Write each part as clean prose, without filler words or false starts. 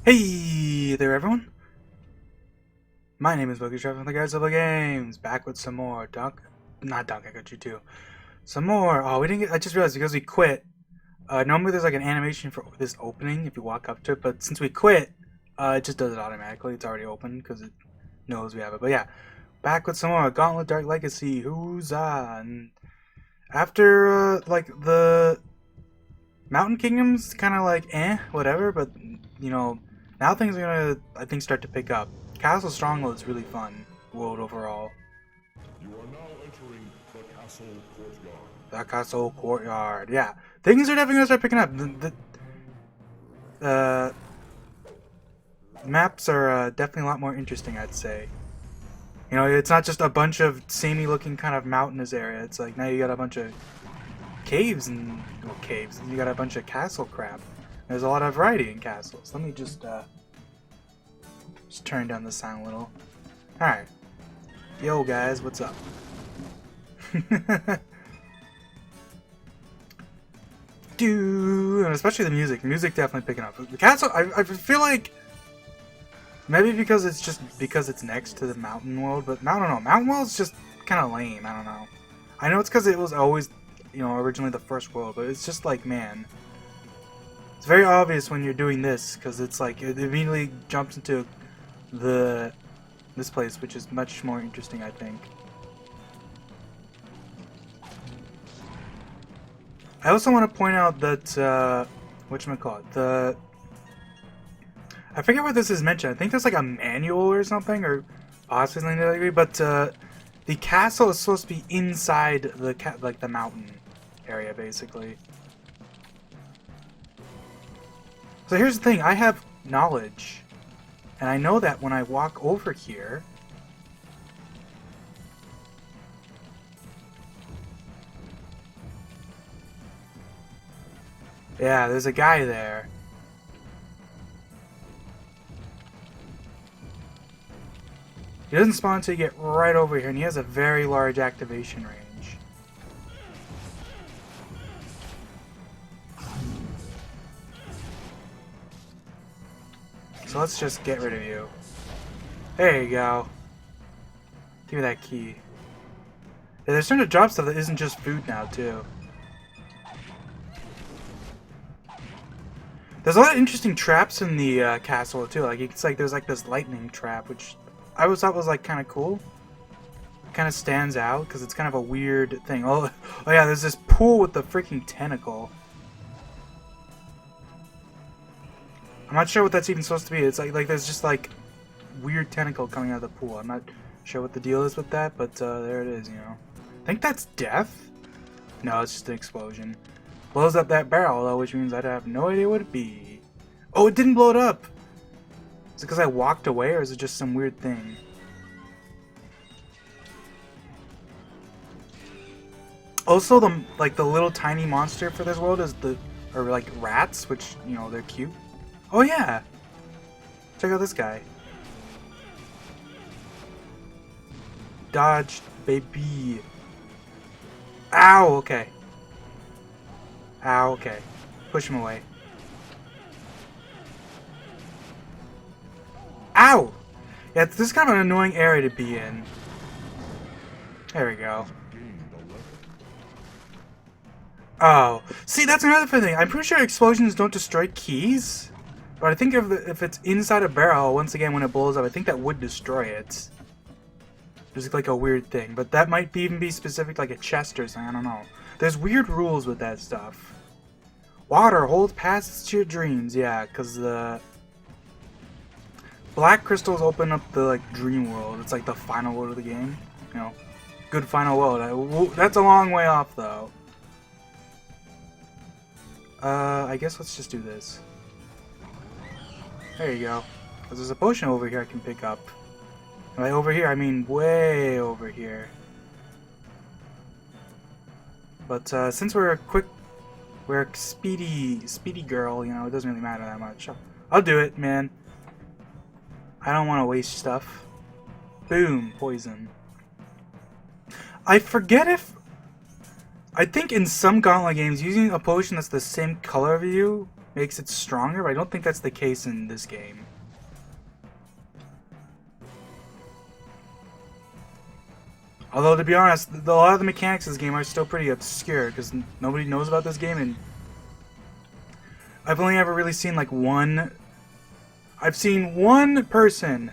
Hey there, everyone. My name is Bookie Chef from the Guys of the Games. Back with some more not Dunk. I got you too. Some more. Oh, we didn't get. I just realized because we quit. Normally there's like an animation for this opening if you walk up to it, but since we quit, it just does it automatically. It's already open because it knows we have it. But yeah, back with some more Gauntlet Dark Legacy. Huzzah! And after like the Mountain Kingdom's kind of like whatever, but you know, now things are gonna I think start to pick up. Castle Stronghold is really fun world overall. You are now entering the castle courtyard. The castle courtyard, yeah, things are definitely gonna start picking up. The maps are definitely a lot more interesting, I'd say. You know, it's not just a bunch of samey looking kind of mountainous area. It's like now you got a bunch of caves and caves. And you got a bunch of castle crap. There's a lot of variety in castles. Let me just turn down the sound a little. All right, yo guys, what's up? Dude, and especially the music. Music definitely picking up. The castle. I feel like maybe because it's next to the mountain world, but I don't know. Mountain world's just kind of lame. I don't know. I know it's because it was always, originally the first world, but it's just like, man, it's very obvious when you're doing this because it's like it immediately jumps into this place, which is much more interesting, I think. I also want to point out that whatchamacallit, I forget what this is mentioned. I think there's like a manual or something, or possibly something to that degree, but the castle is supposed to be inside the mountain area, basically. So here's the thing, I have knowledge, and I know that when I walk over here, yeah, there's a guy there. He doesn't spawn until you get right over here, and he has a very large activation range. So let's just get rid of you. There you go. Give me that key. Yeah, they're starting to drop stuff that isn't just food now, too. There's a lot of interesting traps in the castle, too. Like, it's like there's like this lightning trap, which I always thought was like kind of cool. Kind of stands out because it's kind of a weird thing. Oh yeah, there's this pool with the freaking tentacle. I'm not sure what that's even supposed to be. It's like there's just like weird tentacle coming out of the pool. I'm not sure what the deal is with that, but there it is. I think that's death. No, it's just an explosion. Blows up that barrel though, which means I'd have no idea what it'd be. Oh, it didn't blow it up. Is it because I walked away, or is it just some weird thing? Also, the little tiny monster for this world is like rats, which they're cute. Oh yeah, check out this guy. Dodge, baby. Ow. Okay. Ow. Okay. Push him away. Ow! Yeah, this is kind of an annoying area to be in. There we go. Oh, see, that's another thing. I'm pretty sure explosions don't destroy keys, but I think if it's inside a barrel, once again, when it blows up, I think that would destroy it. There's like a weird thing, but that might even be specific, like a chest or something. I don't know. There's weird rules with that stuff. Water holds passes to your dreams. Yeah, because the black crystals open up the dream world. It's like the final world of the game. Good final world. That's a long way off though. I guess let's just do this. There you go. Because there's a potion over here I can pick up. By over here, I mean way over here. But since we're a speedy girl, it doesn't really matter that much. I'll do it, man. I don't want to waste stuff. Boom, poison. I forget I think in some Gauntlet games, using a potion that's the same color of you makes it stronger, but I don't think that's the case in this game. Although, to be honest, a lot of the mechanics of this game are still pretty obscure, because nobody knows about this game, and I've only ever really seen, like, I've seen one person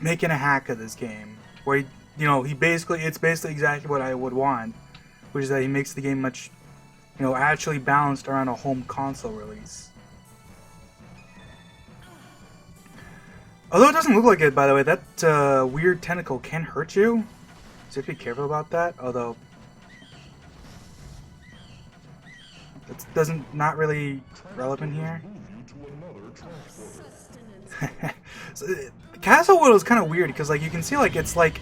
making a hack of this game, where, it's basically exactly what I would want, which is that he makes the game much, actually balanced around a home console release. Although it doesn't look like it, by the way, that weird tentacle can hurt you. So you have to be careful about that, although that's not really relevant here. So, the castle world is kind of weird because, like, you can see, like, it's like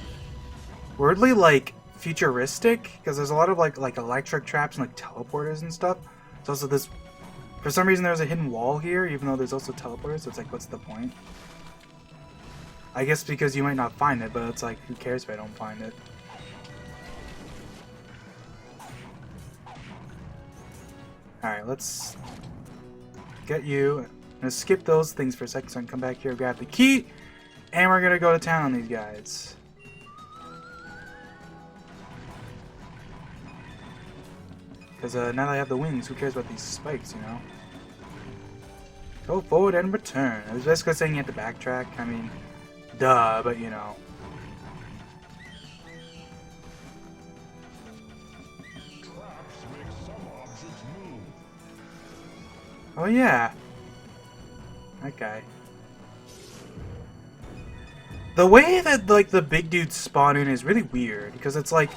weirdly like futuristic because there's a lot of like electric traps and like teleporters and stuff. It's also this, for some reason there's a hidden wall here, even though there's also teleporters. So it's like, what's the point? I guess because you might not find it, but it's like, who cares if I don't find it? Alright, let's get you. I'm gonna skip those things for a second so I can come back here, grab the key, and we're gonna go to town on these guys. Because now that I have the wings, who cares about these spikes, Go forward and return. I was basically saying you have to backtrack. I mean, duh, but Oh yeah. That guy. The way that, like, the big dudes spawn in is really weird, because it's like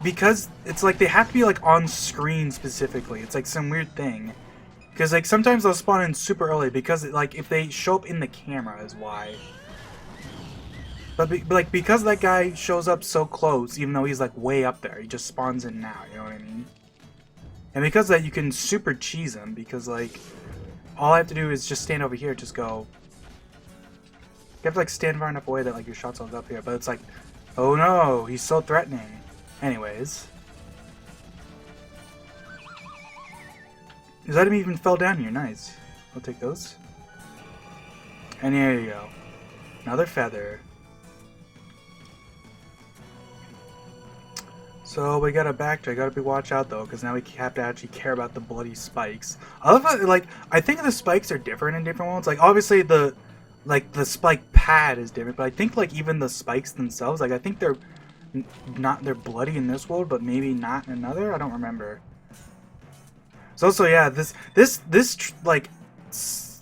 because it's like they have to be like on screen specifically. It's like some weird thing. Because like sometimes they'll spawn in super early because like if they show up in the camera is why. But like because that guy shows up so close, even though he's like way up there, he just spawns in now, you know what I mean? And because of that, you can super cheese him because like all I have to do is just stand over here, just go. You have to like stand far enough away that like your shot's all up here, but it's like, oh no, he's so threatening. Anyways. His item even fell down here, nice. I'll take those. And here you go. Another feather. So we gotta backtrack, gotta be watch out though, because now we have to actually care about the bloody spikes. I love how, like, I think the spikes are different in different worlds. Like, obviously the spike pad is different, but I think like even the spikes themselves, like I think they're they're bloody in this world, but maybe not in another. I don't remember. So also, yeah, this like,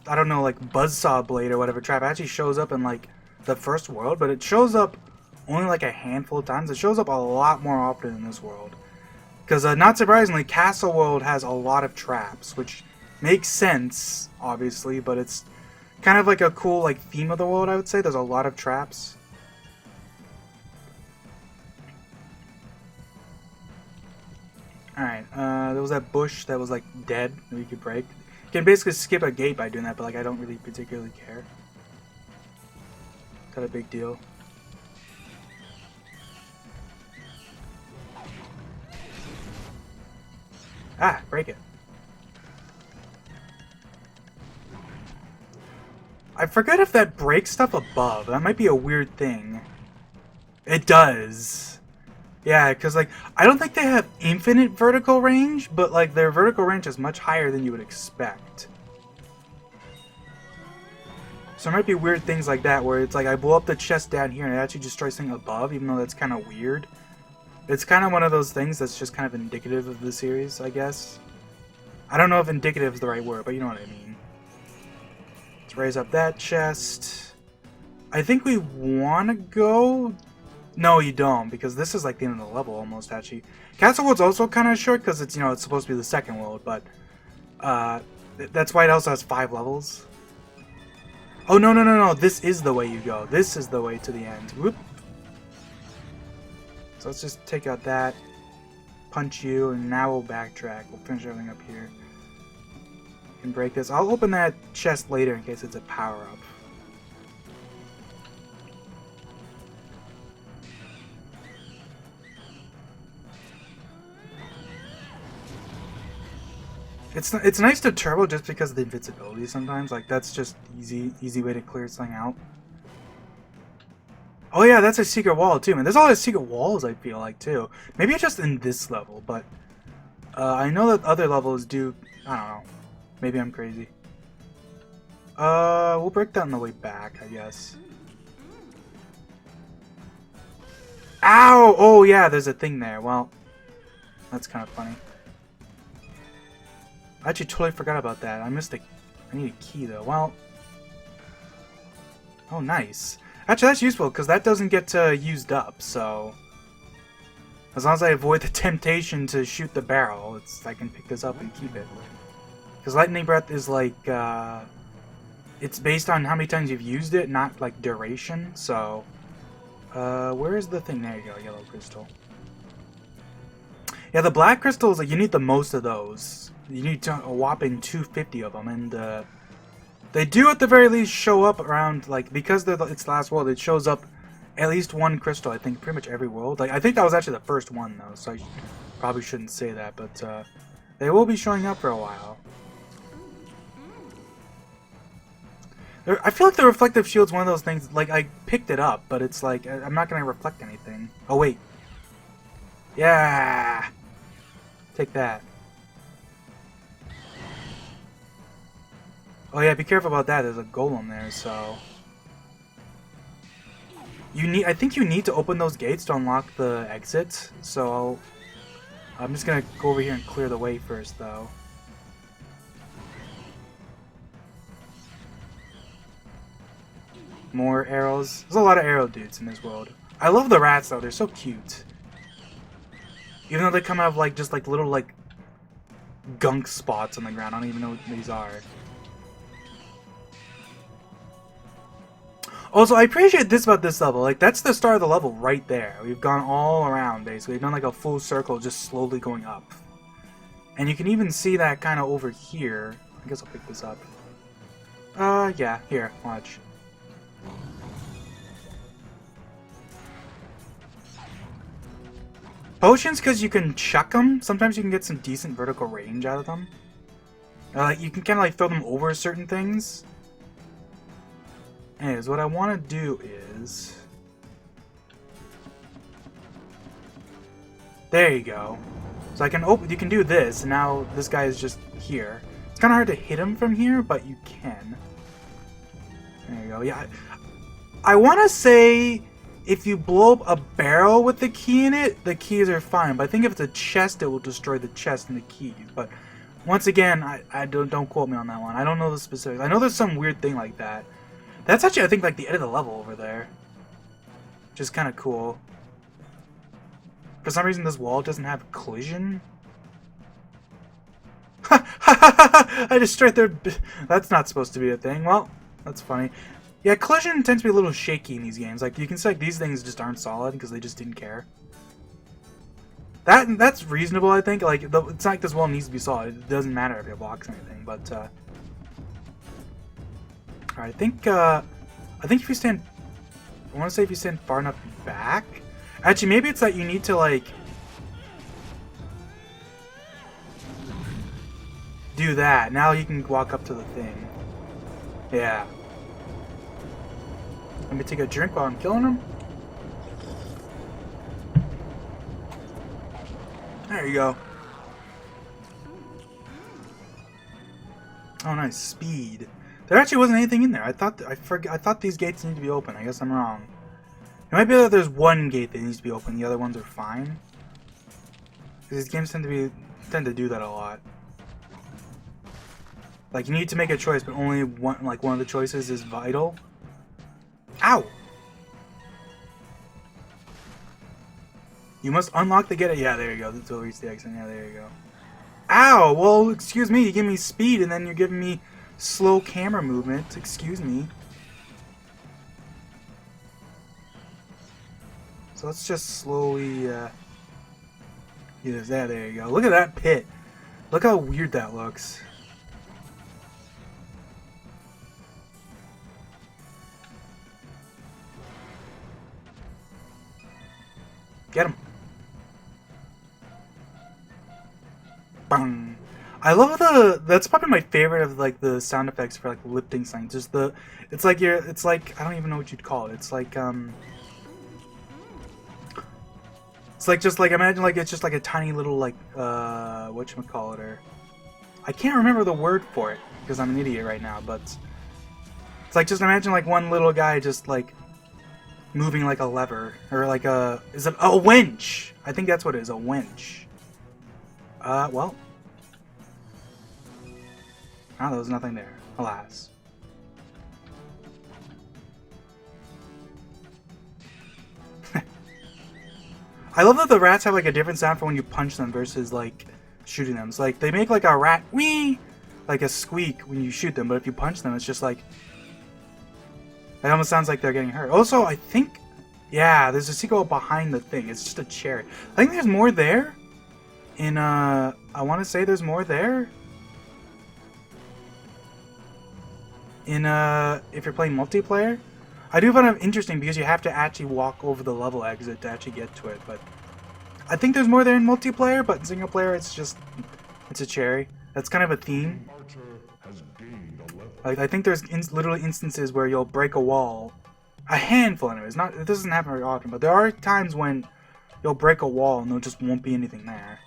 I don't know, like buzzsaw blade or whatever trap actually shows up in like the first world, but it shows up only like a handful of times. It shows up a lot more often in this world. Because not surprisingly, Castle World has a lot of traps, which makes sense, obviously, but it's kind of like a cool like theme of the world, I would say. There's a lot of traps. Alright, there was that bush that was like dead that we could break. You can basically skip a gate by doing that, but like I don't really particularly care. Not a big deal. Ah, break it. I forget if that breaks stuff above. That might be a weird thing. It does. Yeah, because, like, I don't think they have infinite vertical range, but, like, their vertical range is much higher than you would expect. So there might be weird things like that, where it's like, I blow up the chest down here, and it actually destroys something above, even though that's kind of weird. It's kind of one of those things that's just kind of indicative of the series, I guess. I don't know if indicative is the right word, but you know what I mean. Let's raise up that chest. I think we want to go... No, you don't, because this is like the end of the level almost, actually. Castle World's also kind of short, because it's, it's supposed to be the second world, but that's why it also has 5 levels. Oh, no, this is the way you go. This is the way to the end. Whoop. So let's just take out that, punch you, and now we'll backtrack. We'll finish everything up here. Can break this. I'll open that chest later in case it's a power-up. It's nice to turbo just because of the invincibility sometimes. Like, that's just easy way to clear something out. Oh yeah, that's a secret wall too, man. There's all these secret walls, I feel like, too. Maybe it's just in this level, but I know that other levels do. I don't know. Maybe I'm crazy. We'll break that on the way back, I guess. Ow! Oh yeah, there's a thing there. Well, that's kind of funny. I actually totally forgot about that. I missed a... I need a key, though. Well... Oh, nice. Actually, that's useful, because that doesn't get used up, so... As long as I avoid the temptation to shoot the barrel, I can pick this up and keep it. Because Lightning Breath is like, it's based on how many times you've used it, not, like, duration, so... where is the thing? There you go, yellow crystal. Yeah, the black crystals, like, you need the most of those. You need a whopping 250 of them, and they do at the very least show up around, like, because it's last world, it shows up at least one crystal, I think, pretty much every world. Like, I think that was actually the first one, though, so I probably shouldn't say that, but they will be showing up for a while. I feel like the reflective shield's one of those things, like, I picked it up, but it's like, I'm not gonna reflect anything. Oh, wait. Yeah! Take that. Oh yeah, be careful about that. There's a golem there, so I think you need to open those gates to unlock the exits. So I'm just gonna go over here and clear the way first, though. More arrows. There's a lot of arrow dudes in this world. I love the rats though. They're so cute. Even though they come out of like just like little like gunk spots on the ground. I don't even know what these are. Also, I appreciate this about this level. Like, that's the start of the level right there. We've gone all around, basically. We've done, like, a full circle just slowly going up. And you can even see that kind of over here. I guess I'll pick this up. Yeah. Here, watch. Potions, because you can chuck them. Sometimes you can get some decent vertical range out of them. Like, you can kind of, like, throw them over certain things. Anyways, what I want to do is... There you go. So I can open. You can do this, and now this guy is just here. It's kind of hard to hit him from here, but you can. There you go. Yeah, I want to say if you blow up a barrel with the key in it, the keys are fine. But I think if it's a chest, it will destroy the chest and the keys. But once again, I don't quote me on that one. I don't know the specifics. I know there's some weird thing like that. That's actually, I think, like the end of the level over there. Which is kind of cool. For some reason, this wall doesn't have collision. I destroyed their... That's not supposed to be a thing. Well, that's funny. Yeah, collision tends to be a little shaky in these games. Like, you can see, like, these things just aren't solid because they just didn't care. That's reasonable, I think. Like, it's not like this wall needs to be solid. It doesn't matter if it blocks anything, but, Alright, I think if you stand... I want to say if you stand far enough back... Actually, maybe it's that you need to, like... do that. Now you can walk up to the thing. Yeah. Let me take a drink while I'm killing him. There you go. Oh, nice. Speed. There actually wasn't anything in there. I thought these gates need to be open. I guess I'm wrong. It might be that there's one gate that needs to be open. The other ones are fine. Because these games tend to do that a lot. Like, you need to make a choice, but only one of the choices is vital. Ow! You must unlock the gate. Yeah, there you go. That's will reach the exit. Yeah, there you go. Ow! Well, excuse me. You give me speed, and then you're giving me slow camera movement. Excuse me. So let's just slowly use that. There you go. Look at that pit. Look how weird that looks. Get him. Bang. I love that's probably my favorite of like the sound effects for like lifting signs. Just it's like it's like, I don't even know what you'd call it. It's like just like, imagine like it's just like a tiny little like whatchamacallit, or I can't remember the word for it because I'm an idiot right now, but it's like, just imagine like one little guy just like moving like a lever, or like is it a winch? I think that's what it is, a winch. Well. Oh, there was nothing there, alas. I love that the rats have like a different sound for when you punch them versus like shooting them. It's like they make like a rat wee, like a squeak when you shoot them, but if you punch them, it's just like, it almost sounds like they're getting hurt. Also, I think, yeah, there's a sequel behind the thing. It's just a cherry. I think there's more there. I want to say there's more there. If you're playing multiplayer, I do find it interesting because you have to actually walk over the level exit to actually get to it. But I think there's more there in multiplayer, but in single player, it's a cherry. That's kind of a theme. Like, I think there's literally instances where you'll break a wall, a handful anyways. It doesn't happen very often, but there are times when you'll break a wall and there just won't be anything there.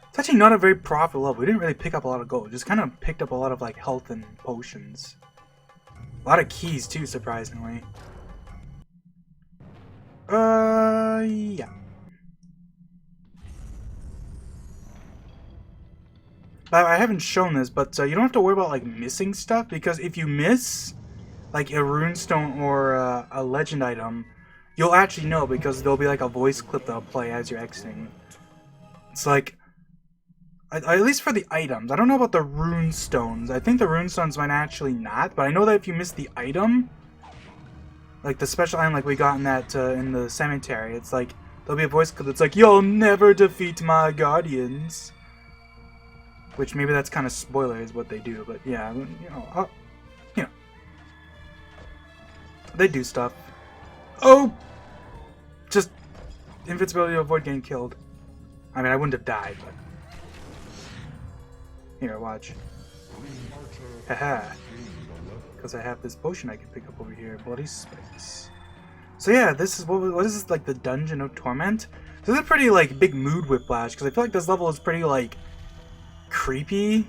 It's actually not a very profitable level. We didn't really pick up a lot of gold. We just kind of picked up a lot of like health and potions. A lot of keys too, surprisingly. Yeah. I haven't shown this, but you don't have to worry about like missing stuff, because if you miss like a runestone or a legend item, you'll actually know, because there'll be like a voice clip that'll play as you're exiting. It's like, at least for the items. I don't know about the runestones. I think the runestones might actually not, but I know that if you miss the item, like the special item like we got in that in the cemetery, it's like there'll be a voice clip that's like, "You'll never defeat my guardians," which maybe that's kind of spoiler is what they do, but yeah, you know, they do stuff. Oh, just invincibility to avoid getting killed. I mean, I wouldn't have died, but. Here, watch. Haha. Because I have this potion I can pick up over here. Bloody Spikes. So yeah, this is, what is this, like the Dungeon of Torment? So this is a pretty, like, big mood whiplash, because I feel like this level is pretty, like, creepy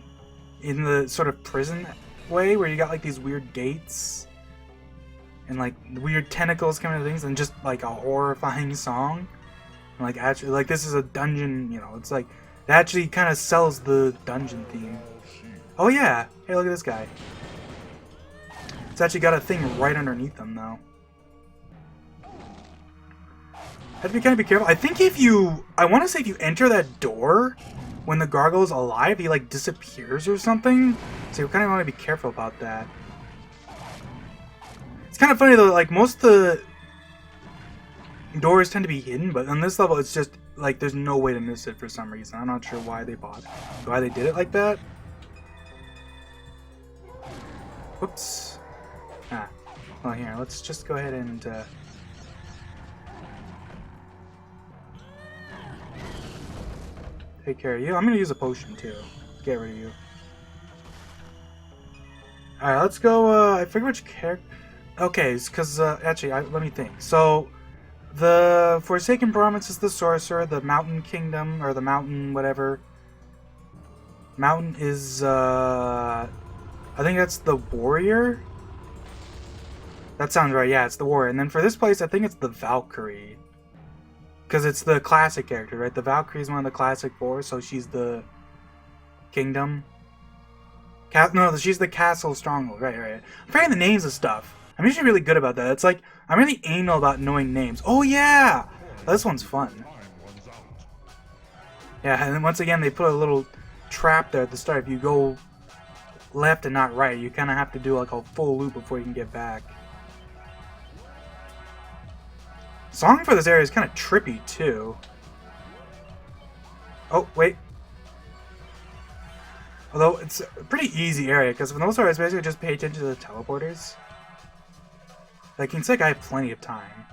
in the sort of prison way, where you got, like, these weird gates and, like, weird tentacles coming out of things, and just, like, a horrifying song. And, like, actually, like, this is a dungeon, you know, it's like, it actually kind of sells the dungeon theme. Oh yeah! Hey, look at this guy. It's actually got a thing right underneath him, though. Have to kind of be careful. I think I want to say if you enter that door, when the gargoyle's alive, he like disappears or something. So you kind of want to be careful about that. It's kind of funny though, like most of the doors tend to be hidden, but on this level it's just like there's no way to miss it for some reason. I'm not sure why they did it like that. Whoops. Well, here, let's just go ahead and take care of you. I'm gonna use a potion too. Get rid of you. Alright, let's go, I forget which character. Okay, because actually, let me think. So the Forsaken Province is the sorcerer, the Mountain Kingdom, or the Mountain whatever. Mountain is, I think that's the Warrior? That sounds right, yeah, it's the Warrior. And then for this place, I think it's the Valkyrie. Because it's the classic character, right? The Valkyrie is one of the classic four, so she's the Kingdom. No, she's the Castle Stronghold, right. I'm forgetting the names of stuff. I'm usually really good about that. It's like, I'm really anal about knowing names. Oh yeah! This one's fun. Yeah, and then once again, they put a little trap there at the start. If you go left and not right, you kind of have to do like a full loop before you can get back. Song for this area is kind of trippy, too. Oh, wait. Although, it's a pretty easy area, because for the most part, it's basically just pay attention to the teleporters. Like, in Sick, I have plenty of time.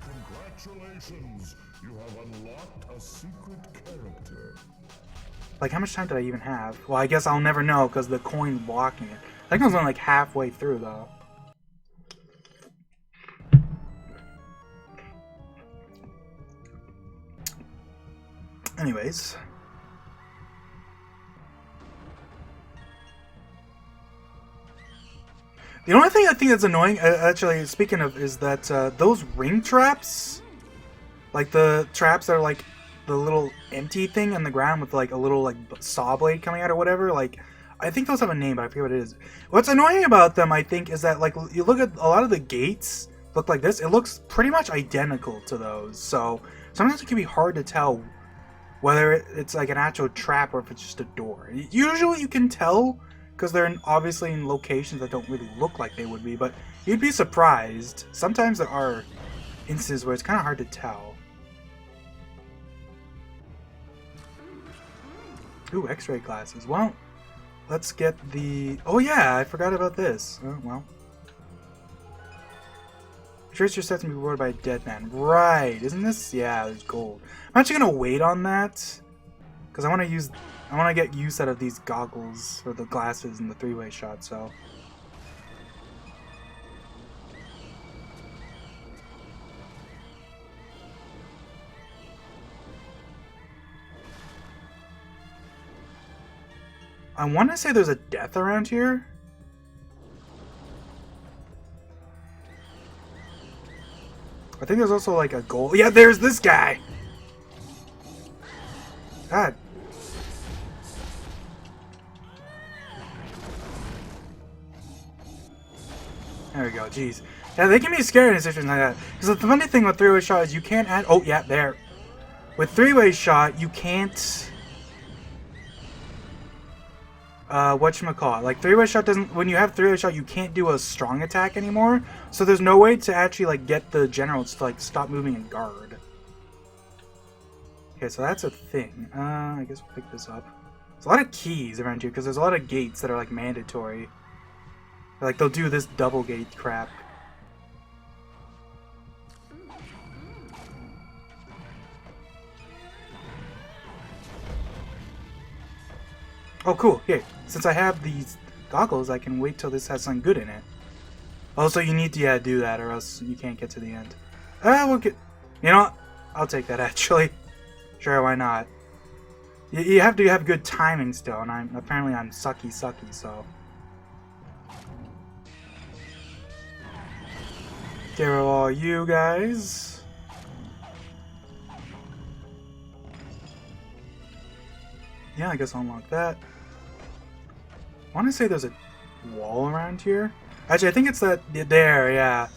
Congratulations! You have unlocked a secret character. Like, how much time did I even have? Well, I guess I'll never know because the coin's blocking it. I think I was only like halfway through, though. Anyways. The only thing I think that's annoying, actually, speaking of, is that those ring traps, like the traps that are like the little empty thing on the ground with like a little like saw blade coming out or whatever, like, I think those have a name, but I forget what it is. What's annoying about them, I think, is that like you look at a lot of the gates look like this. It looks pretty much identical to those, so sometimes it can be hard to tell whether it's like an actual trap or if it's just a door. Usually you can tell because they're obviously in locations that don't really look like they would be, but you'd be surprised. Sometimes there are instances where it's kind of hard to tell. Ooh, x-ray glasses. Well, let's get the... Oh yeah, I forgot about this. Oh, well. Trace your steps and be rewarded by a dead man. Right, isn't this? Yeah, there's gold. I'm actually gonna wait on that because I want to get use out of these goggles or the glasses and the three-way shot. So I want to say there's a death around here. I think there's also like a goal. Yeah, there's this guy. God. There we go. Jeez. Yeah, they can be scary in situations like that. Because the funny thing with three-way shot is you can't add... Oh, yeah, there. With three-way shot, you can't... whatchamacallit. Like, three-way shot doesn't... When you have three-way shot, you can't do a strong attack anymore. So there's no way to actually, like, get the generals to, like, stop moving and guard. Okay, so that's a thing. I guess we'll pick this up. There's a lot of keys around here, because there's a lot of gates that are, like, mandatory. Like, they'll do this double gate crap. Oh, cool. Here, since I have these goggles, I can wait till this has something good in it. Also, you need to, do that, or else you can't get to the end. We'll get... You know what? I'll take that, actually. Sure, why not? You have to have good timing still, and apparently I'm sucky, so... Get rid of all you guys. Yeah, I guess I'll unlock that. I want to say there's a wall around here. Actually, I think it's that there, yeah.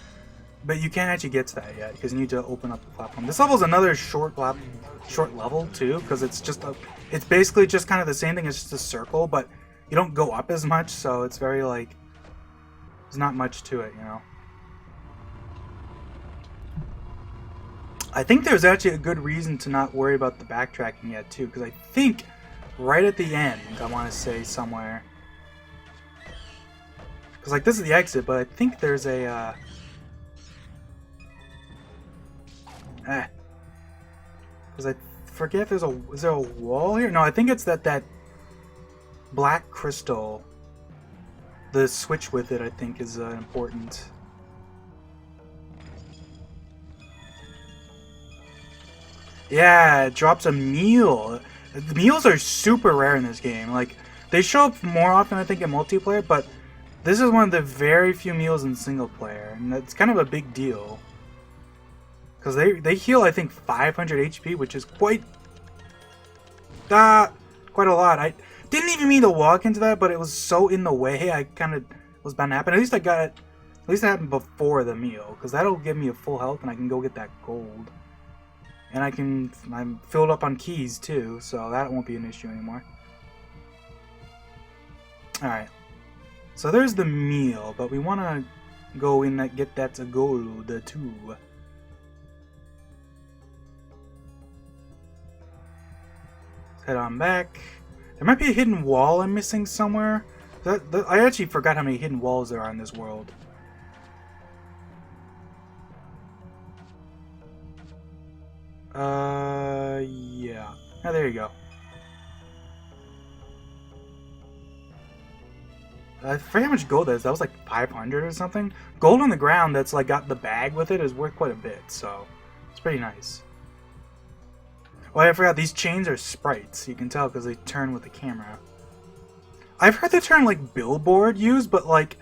But you can't actually get to that yet because you need to open up the platform. This level's another short level too, because it's just it's basically just kind of the same thing. It's just a circle, but you don't go up as much, so it's very like there's not much to it, you know. I think there's actually a good reason to not worry about the backtracking yet too, because I think right at the end, I want to say somewhere, because like this is the exit, but I think there's a because I forget if is there a wall here? No, I think it's that black crystal. The switch with it, I think, is important. Yeah, it drops a meal. The meals are super rare in this game. Like, they show up more often, I think, in multiplayer, but this is one of the very few meals in single player, and that's kind of a big deal. Because they heal, I think, 500 HP, which is quite a lot. I didn't even mean to walk into that, but it was so in the way, I kind of was bound to happen. At least I got it. At least it happened before the meal, because that'll give me a full health, and I can go get that gold. And I'm filled up on keys too, so that won't be an issue anymore. Alright. So there's the meal, but we want to go in and get that gold too. Let's head on back. There might be a hidden wall I'm missing somewhere. I actually forgot how many hidden walls there are in this world. Yeah. Oh, there you go. I forget how much gold that is. That was like 500 or something. Gold on the ground that's like got the bag with it is worth quite a bit, so it's pretty nice. Oh, I forgot, these chains are sprites. You can tell because they turn with the camera. I've heard the term like billboard used, but like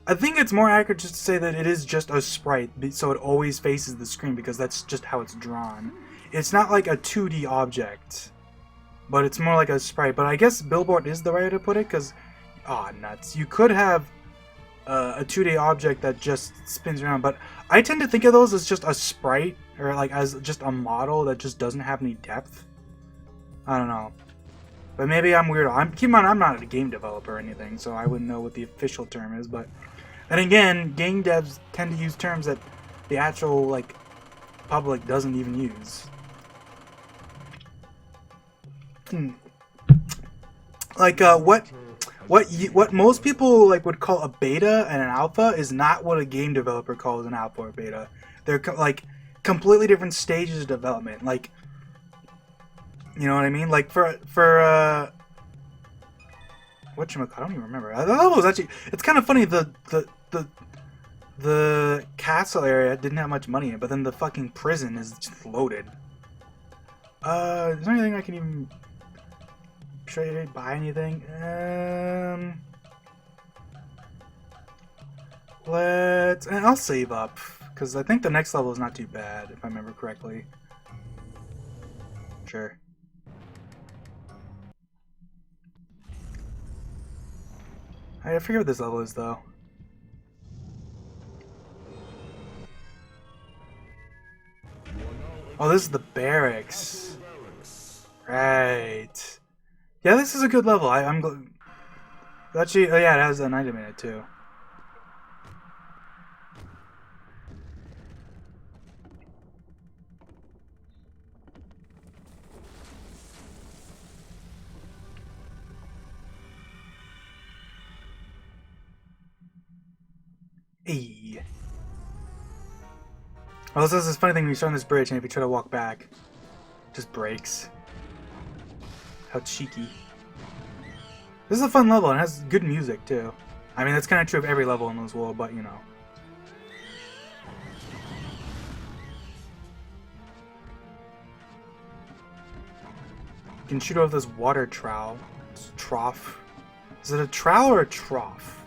I think it's more accurate just to say that it is just a sprite, so it always faces the screen because that's just how it's drawn. It's not like a 2D object, but it's more like a sprite. But I guess billboard is the right way to put it because, nuts. You could have a 2D object that just spins around, but I tend to think of those as just a sprite or like as just a model that just doesn't have any depth. I don't know. But maybe I'm weird. Keep in mind, I'm not a game developer or anything, so I wouldn't know what the official term is. But then again, game devs tend to use terms that the actual like public doesn't even use. Like what most people like would call a beta and an alpha is not what a game developer calls an alpha or beta. They're like completely different stages of development. Like, you know what I mean? Like for whatchamacallit, I don't even remember. The level was actually, it's kind of funny. The castle area didn't have much money in it, but then the fucking prison is just loaded. Is there anything I can even trade, buy anything? I'll save up because I think the next level is not too bad if I remember correctly. Sure. I forget what this level is though. Oh, this is the barracks. Right. Yeah, this is a good level. I'm actually, oh yeah, it has an item in it too. Hey. Oh, this is this funny thing when you start on this bridge and if you try to walk back, it just breaks. How cheeky. This is a fun level and it has good music too. I mean, that's kind of true of every level in this world, but you know. You can shoot off this water trowel. Trough. Is it a trowel or a trough?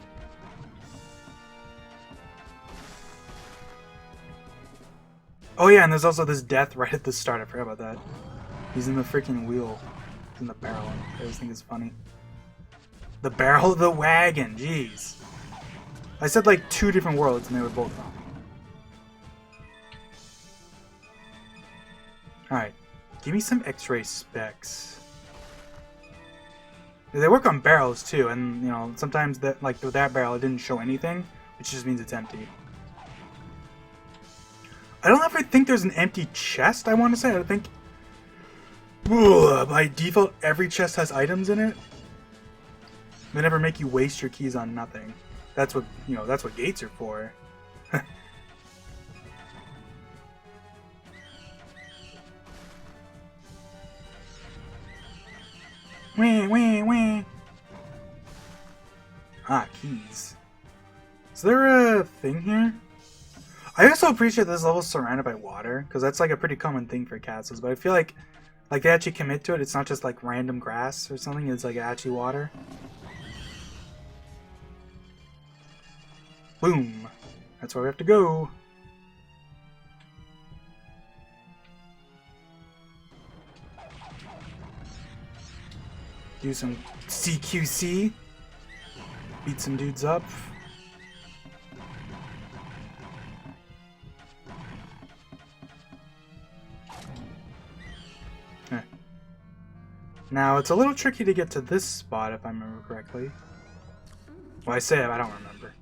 Oh yeah, and there's also this death right at the start. I forgot about that. He's in the freaking wheel. He's in the barrel. I always think it's funny. The barrel of the wagon. Jeez. I said like 2 different worlds and they were both wrong. Alright. Give me some x-ray specs. They work on barrels too, and you know, sometimes that like with that barrel it didn't show anything, which just means it's empty. I don't ever think there's an empty chest, I want to say. I think by default every chest has items in it. They never make you waste your keys on nothing. That's what, you know, that's what gates are for. Wah, wah, wah. Ah, keys. Is there a thing here? I also appreciate this level surrounded by water, because that's like a pretty common thing for castles, but I feel like they actually commit to it. It's not just like random grass or something, it's like actually water. Boom. That's where we have to go. Do some CQC. Beat some dudes up. Now, it's a little tricky to get to this spot, if I remember correctly. Well, I say it, I don't remember.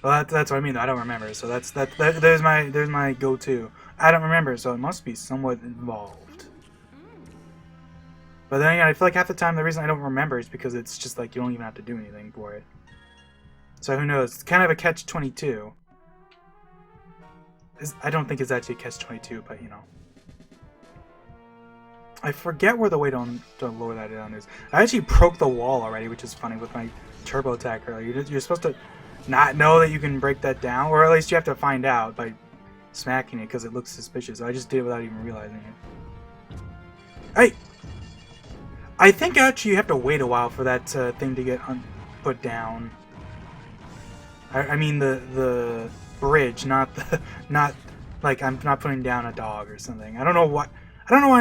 Well, that's what I mean, I don't remember, so there's my go-to. I don't remember, so it must be somewhat involved. But then again, I feel like half the time the reason I don't remember is because it's just like you don't even have to do anything for it. So who knows, it's kind of a catch-22. I don't think it's actually a catch-22, but you know. I forget where the way to lower that down is. I actually broke the wall already, which is funny with my turbo attack earlier. You're supposed to not know that you can break that down, or at least you have to find out by smacking it because it looks suspicious. So I just did it without even realizing it. Hey! I think actually you have to wait a while for that thing to get put down. I mean the bridge, not like I'm not putting down a dog or something. I don't know why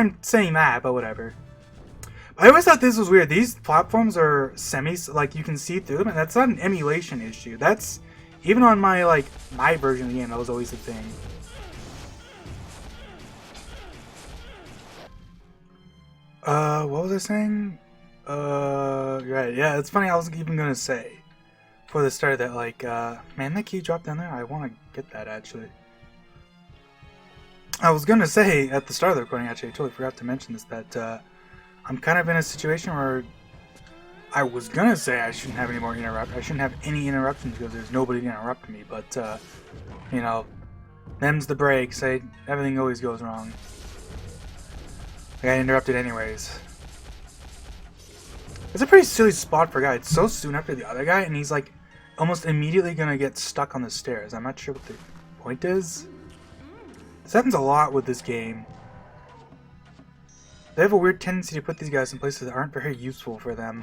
I'm saying that, but whatever. I always thought this was weird. These platforms are like you can see through them, and that's not an emulation issue. That's even on my my version of the game. That was always the thing. What was I saying? Right, yeah, it's funny. I was even gonna say before the start that man, that key dropped down there. I want to get that actually. I was gonna say at the start of the recording, actually, I totally forgot to mention this, that I'm kind of in a situation where I was gonna say I shouldn't have any more I shouldn't have any interruptions because there's nobody to interrupt me, but you know, them's the breaks. Everything always goes wrong. I got interrupted anyways. It's a pretty silly spot for a guy. It's so soon after the other guy, and he's like almost immediately gonna get stuck on the stairs. I'm not sure what the point is. This happens a lot with this game. They have a weird tendency to put these guys in places that aren't very useful for them.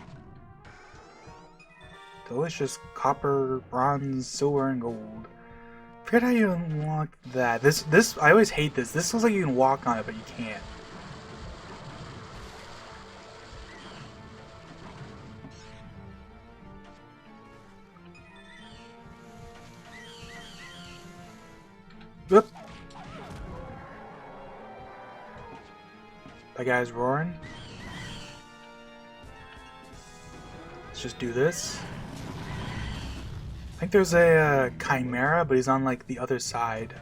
Delicious copper, bronze, silver, and gold. I forget how you unlock that. This I always hate this. This looks like you can walk on it, but you can't. Whoop. That guy's roaring. Let's just do this. I think there's a chimera, but he's on like the other side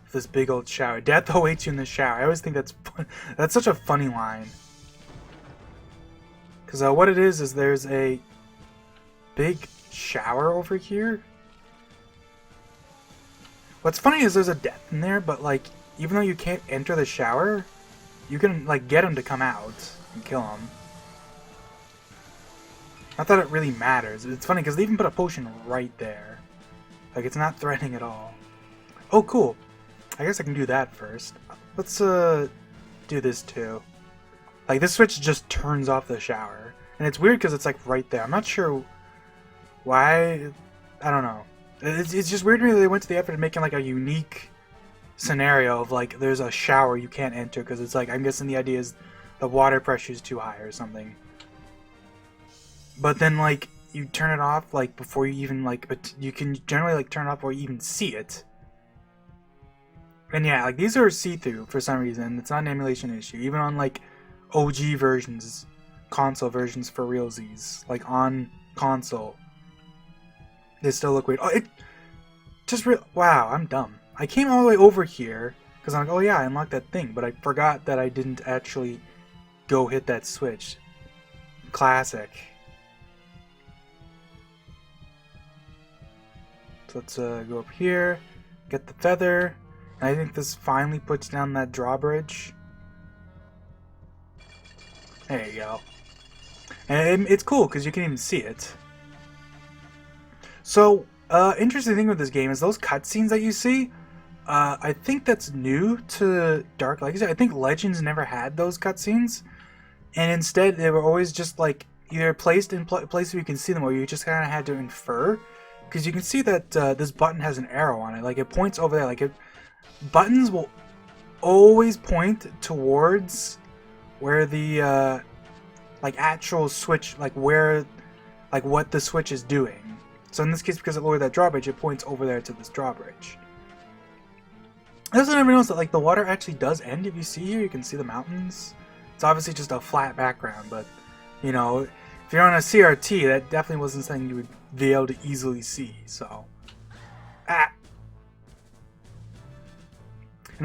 of this big old shower. Death awaits you in the shower. I always think that's such a funny line. Because what it is there's a big shower over here. What's funny is there's a death in there, but like even though you can't enter the shower, you can like get him to come out and kill him. Not that it really matters. It's funny because they even put a potion right there. Like it's not threatening at all. Oh, cool. I guess I can do that first. Let's do this too. Like this switch just turns off the shower, and it's weird because it's like right there. I'm not sure why. I don't know. It's just weird to me that they went to the effort of making like a unique scenario of like there's a shower you can't enter because it's like I'm guessing the idea is the water pressure is too high or something. But then like you turn it off like before you even but you can generally like turn it off before you even see it. And yeah, like these are see-through for some reason. It's not an emulation issue. Even on like OG versions, console versions for realsies, like on console, they still look weird. Oh, it just wow, I'm dumb. I came all the way over here because I'm like, oh yeah, I unlocked that thing, but I forgot that I didn't actually go hit that switch. Classic. So let's go up here, get the feather, and I think this finally puts down that drawbridge. There you go. And it's cool because you can even see it. So, interesting thing with this game is those cutscenes that you see, I think that's new to Dark Legacy. I think Legends never had those cutscenes, and instead they were always just like either placed in places where you can see them, or you just kind of had to infer. Because you can see that this button has an arrow on it, like it points over there. Like buttons will always point towards where the like actual switch, like where, like what the switch is doing. So in this case, because it lowered that drawbridge, it points over there to this drawbridge. I also never noticed that like the water actually does end. If you see here, you can see the mountains. It's obviously just a flat background, but you know, if you're on a CRT, that definitely wasn't something you would be able to easily see. So, and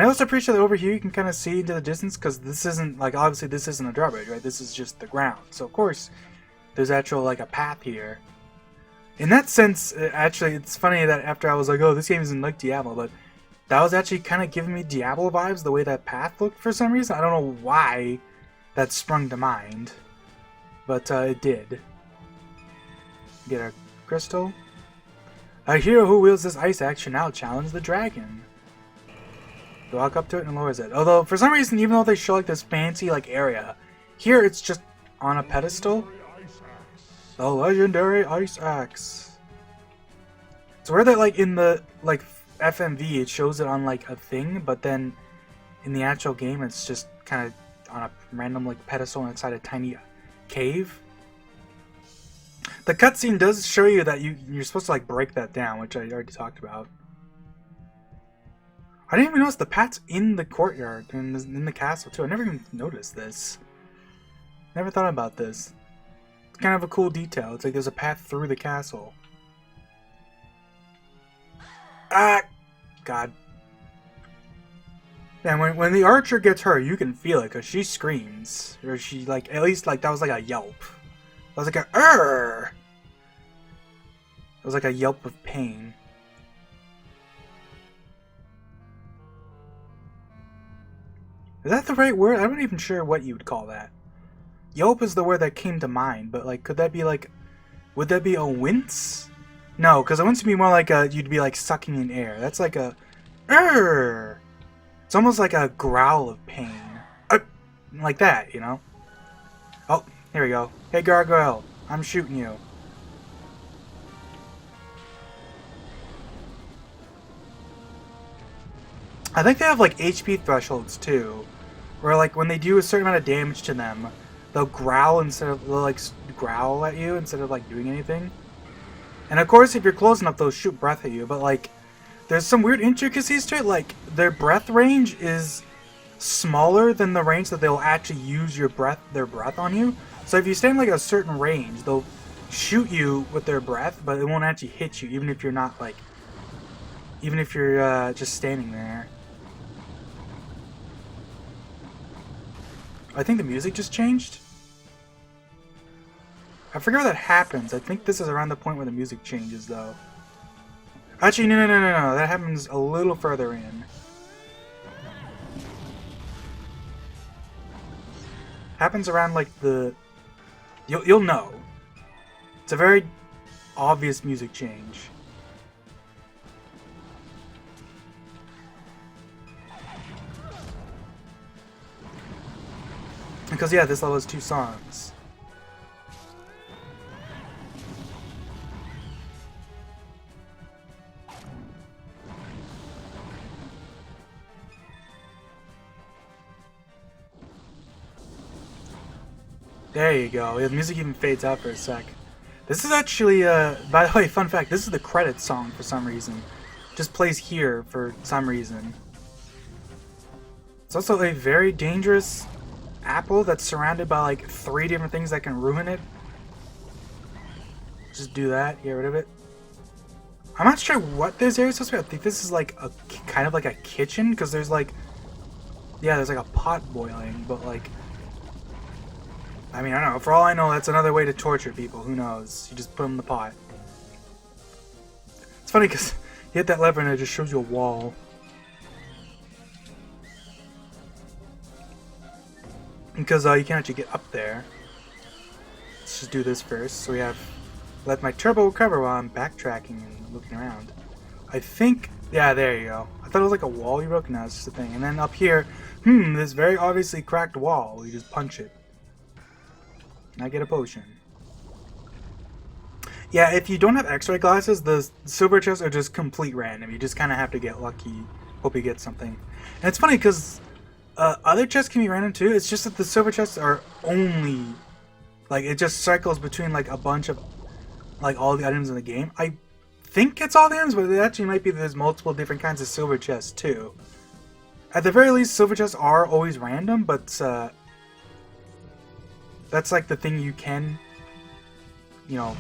I also appreciate that over here you can kind of see into the distance, because this isn't like, obviously this isn't a drawbridge, right? This is just the ground. So of course, there's actual like a path here. In that sense, actually, it's funny that after I was like, oh, this game isn't like Diablo, but that was actually kind of giving me Diablo vibes, the way that path looked for some reason. I don't know why that sprung to mind. But it did. Get a crystal. A hero who wields this ice axe should now challenge the dragon. You walk up to it and lowers it. Although, for some reason, even though they show like this fancy like area, here it's just on a pedestal. The legendary ice axe. It's weird that like in the like FMV it shows it on like a thing, but then in the actual game it's just kind of on a random like pedestal inside a tiny cave. The cutscene does show you that you're supposed to like break that down, which I already talked about. I didn't even notice the path's in the courtyard in the castle too. I never even noticed this. Never thought about this. It's kind of a cool detail. It's like there's a path through the castle. Ah, God. And when the archer gets hurt, you can feel it because she screams, or she like at least like that was like a yelp. That was like a It was like a yelp of pain. Is that the right word? I'm not even sure what you would call that. Yelp is the word that came to mind, but like, could that be like, would that be a wince? No, because a wince would be more like you'd be like sucking in air. That's like a, It's almost like a growl of pain. Like that, you know? Oh, here we go. Hey, gargoyle, I'm shooting you. I think they have like HP thresholds too, where like when they do a certain amount of damage to them, they'll growl they'll like growl at you instead of like doing anything. And of course, if you're close enough, they'll shoot breath at you. But like, there's some weird intricacies to it. Like their breath range is smaller than the range that they'll actually use their breath on you. So if you stay in like a certain range, they'll shoot you with their breath, but it won't actually hit you, even if you're not like, even if you're just standing there. I think the music just changed. I forget where that happens. I think this is around the point where the music changes, though. Actually, no. That happens a little further in. Happens around like the. You'll know. It's a very obvious music change. Because yeah, this level has 2 songs. There you go. The music even fades out for a sec. This is actually, by the way, fun fact, this is the credits song for some reason. Just plays here for some reason. It's also a very dangerous apple that's surrounded by like 3 different things that can ruin it. Just do that, get rid of it. I'm not sure what this area is supposed to be. I think this is like a kind of like a kitchen, because there's like, yeah, there's like a pot boiling, but like, I mean, I don't know. For all I know, that's another way to torture people. Who knows? You just put them in the pot. It's funny because you hit that lever and it just shows you a wall. Because you can't actually get up there. Let's just do this first. So we have let my turbo recover while I'm backtracking and looking around. I think, yeah, there you go. I thought it was like a wall you broke. No, it's just a thing. And then up here, this very obviously cracked wall. You just punch it. And I get a potion. Yeah, if you don't have X-ray glasses, the silver chests are just complete random. You just kind of have to get lucky. Hope you get something. And it's funny because other chests can be random too. It's just that the silver chests are only, like, it just cycles between like a bunch of like all the items in the game. I think it's all the items, but it actually might be there's multiple different kinds of silver chests too. At the very least, silver chests are always random, but that's like the thing you can, you know,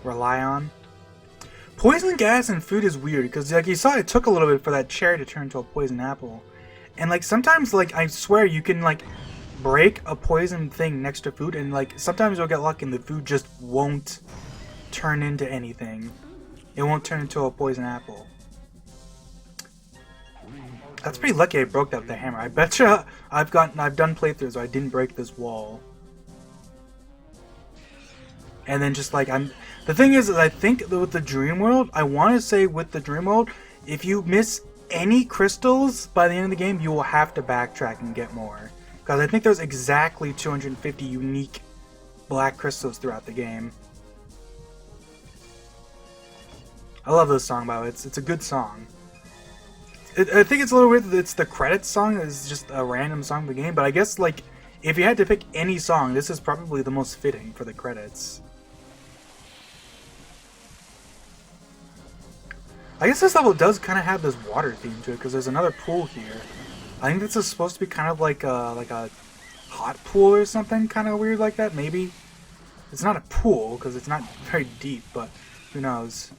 rely on. Poison gas and food is weird because, like, you saw it took a little bit for that cherry to turn into a poison apple. And like sometimes, like, I swear you can like break a poison thing next to food, and like sometimes you'll get lucky and the food just won't turn into anything. It won't turn into a poison apple. That's pretty lucky I broke that with the hammer. I betcha I've done playthroughs where I didn't break this wall. And then just like the thing is I think with the dream world, I want to say with the dream world, if you miss any crystals by the end of the game, you will have to backtrack and get more. Because I think there's exactly 250 unique black crystals throughout the game. I love this song, by the way. It's a good song. I think it's a little weird that it's the credits song. It's just a random song of the game. But I guess, like, if you had to pick any song, this is probably the most fitting for the credits. I guess this level does kind of have this water theme to it, because there's another pool here. I think this is supposed to be kind of like a hot pool or something, kind of weird like that, maybe? It's not a pool, because it's not very deep, but who knows.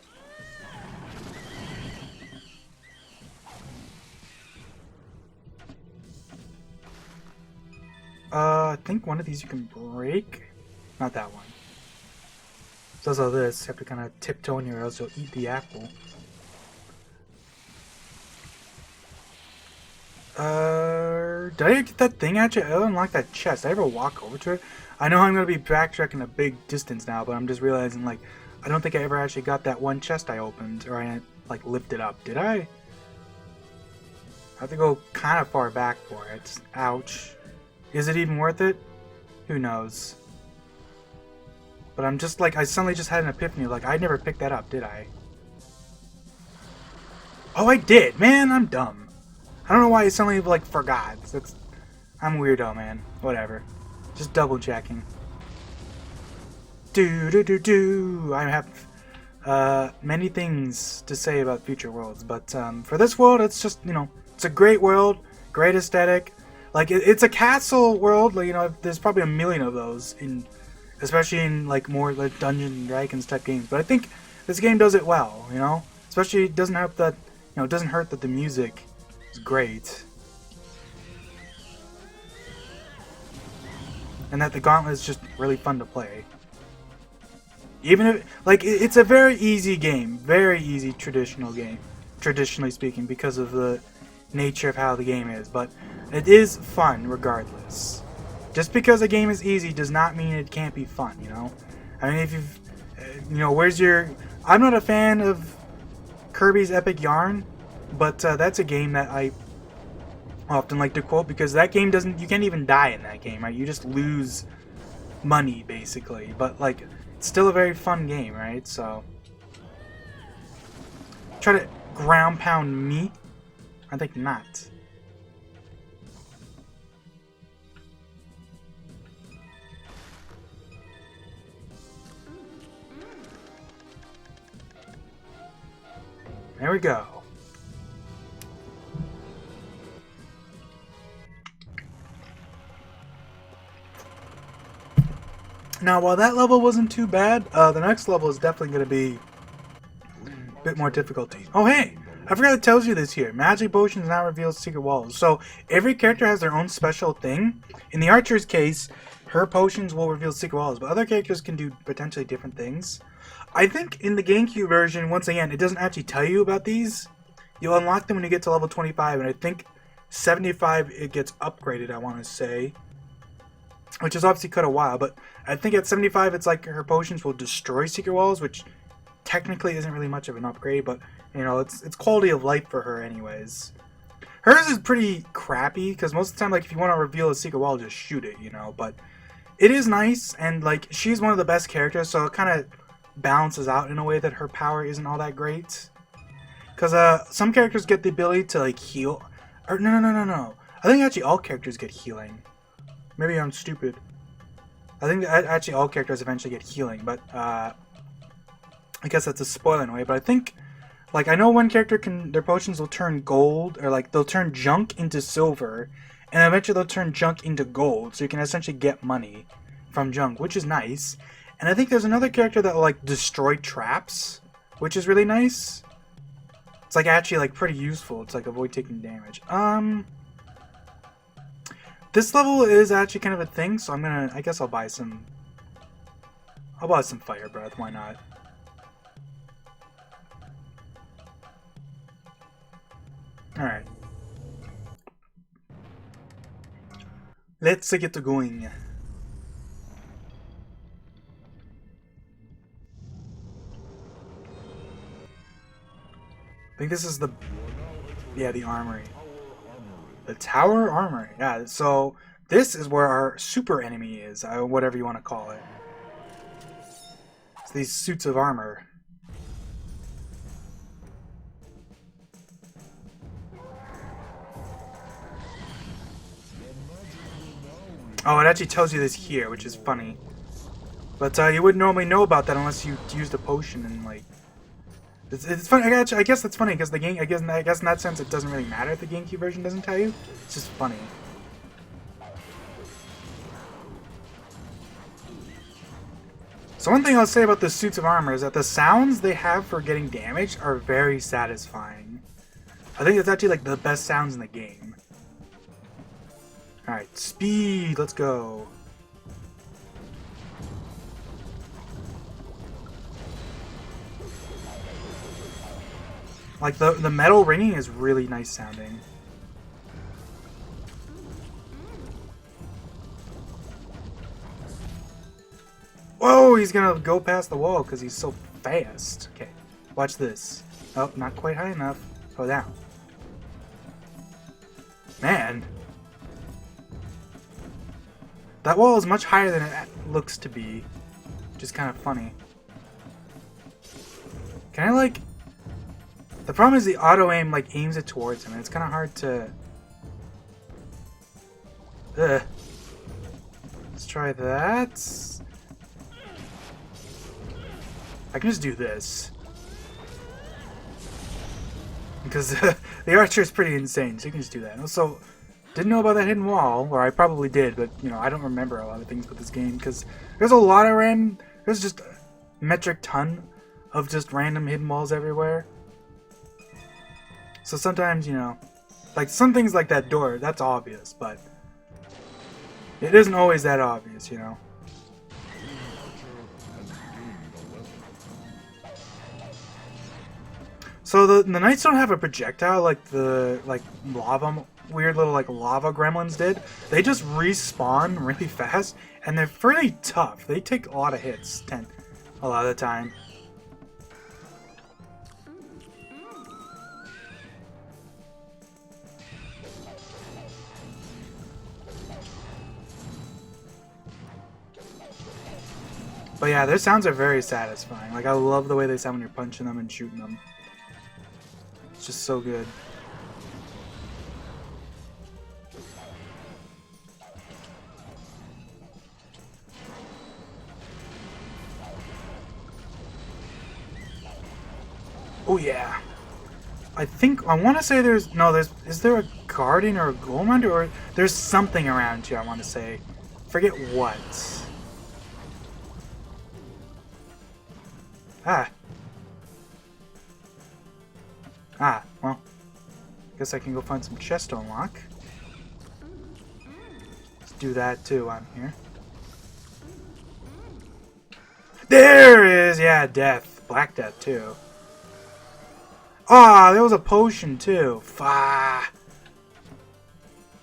I think one of these you can break. Not that one. So also this, you have to kind of tiptoe in here or else you'll eat the apple. Did I get that thing at you? I unlocked that chest. Did I ever walk over to it? I know I'm going to be backtracking a big distance now, but I'm just realizing, like, I don't think I ever actually got that one chest I opened, or I, like, lifted up. Did I? I have to go kind of far back for it. Ouch. Is it even worth it? Who knows? But I'm just, like, I suddenly just had an epiphany, like, I never picked that up, did I? Oh, I did! Man, I'm dumb. I don't know why I suddenly, like, forgot. I'm a weirdo, man. Whatever. Just double checking. I have many things to say about future worlds, but for this world, it's just, you know, it's a great world, great aesthetic. Like, it's a castle world, like, you know, there's probably a million of those, especially in, like, more like Dungeons and Dragons type games. But I think this game does it well, you know? Especially, it doesn't hurt that, you know, it doesn't hurt that the music is great. And that the Gauntlet is just really fun to play. Even if, like, it's a very easy game. Very easy traditional game. Traditionally speaking, because of the nature of how the game is. But it is fun regardless. Just because a game is easy does not mean it can't be fun, you know? I mean, if you've, you know, where's your... I'm not a fan of Kirby's Epic Yarn, but that's a game that I often like to quote, because that game doesn't... You can't even die in that game, right? You just lose money, basically. But, like, it's still a very fun game, right? So... Try to ground pound me? I think not. There we go. Now, while that level wasn't too bad, the next level is definitely going to be a bit more difficulty. Oh, hey! I forgot to tell you this here. Magic potions now reveal secret walls. So, every character has their own special thing. In the archer's case, her potions will reveal secret walls, but other characters can do potentially different things. I think in the GameCube version, once again, it doesn't actually tell you about these. You'll unlock them when you get to level 25, and I think 75 it gets upgraded, I want to say. Which is obviously cut a while, but I think at 75 it's like her potions will destroy secret walls, which technically isn't really much of an upgrade, but, you know, it's quality of life for her anyways. Hers is pretty crappy, because most of the time, like, if you want to reveal a secret wall, just shoot it, you know, but it is nice, and, like, she's one of the best characters, so it kind of balances out in a way that her power isn't all that great. Because some characters get the ability to, like, heal. Or no. I think actually all characters get healing. Maybe I'm stupid. I think that actually all characters eventually get healing, but I guess that's a spoiler in a way. But I think, like, I know one character their potions will turn gold, or like they'll turn junk into silver, and eventually they'll turn junk into gold, so you can essentially get money from junk, which is nice. And I think there's another character that will, like, destroy traps, which is really nice. It's, like, actually, like, pretty useful. It's, like, avoid taking damage. This level is actually kind of a thing, so I guess I'll buy some Fire Breath, why not? Alright. Let's get going. I think this is the, yeah, the armory. The Tower Armory. Yeah, so this is where our super enemy is, whatever you want to call it. It's these suits of armor. Oh, it actually tells you this here, which is funny. But you wouldn't normally know about that unless you used a potion and like. It's funny. I guess that's funny because the game. I guess in that sense it doesn't really matter if the GameCube version doesn't tell you. It's just funny. So one thing I'll say about the suits of armor is that the sounds they have for getting damaged are very satisfying. I think it's actually like the best sounds in the game. All right, speed. Let's go. Like the metal ringing is really nice sounding. Whoa, he's gonna go past the wall because he's so fast. Okay, watch this. Oh, not quite high enough. Go down. Man. That wall is much higher than it looks to be. Which is kind of funny. Can I like... The problem is the auto-aim like aims it towards him, and it's kind of hard to... Ugh. Let's try that. I can just do this. Because the archer is pretty insane, so you can just do that. And also, didn't know about that hidden wall, or I probably did, but you know, I don't remember a lot of things with this game, because there's a lot of random... There's just a metric ton of just random hidden walls everywhere. So sometimes, you know, like some things like that door, that's obvious, but it isn't always that obvious, you know. So the knights don't have a projectile like the lava, weird little like lava gremlins did. They just respawn really fast, and they're pretty tough. They take a lot of hits, a lot of the time. But yeah, their sounds are very satisfying. Like, I love the way they sound when you're punching them and shooting them. It's just so good. Oh yeah. I want to say is there a guardian or a golem around, or there's something around here, I want to say. Forget what. Well, guess I can go find some chest to unlock. Let's do that too on here. There is, yeah, death. Black death too. Ah, there was a potion too.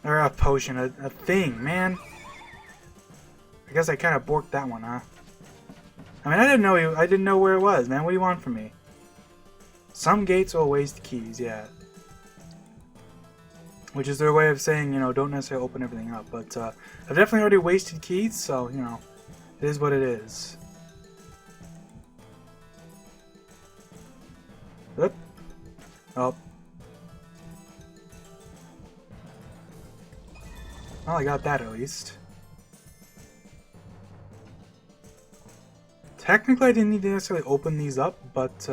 Or a potion, a thing, man. I guess I kind of borked that one, huh? I mean, I didn't know where it was, man. What do you want from me? Some gates will waste keys, yeah. Which is their way of saying, you know, don't necessarily open everything up. But I've definitely already wasted keys, so, you know, it is what it is. Oop. Oh. Well, I got that at least. Technically, I didn't need to necessarily open these up, but,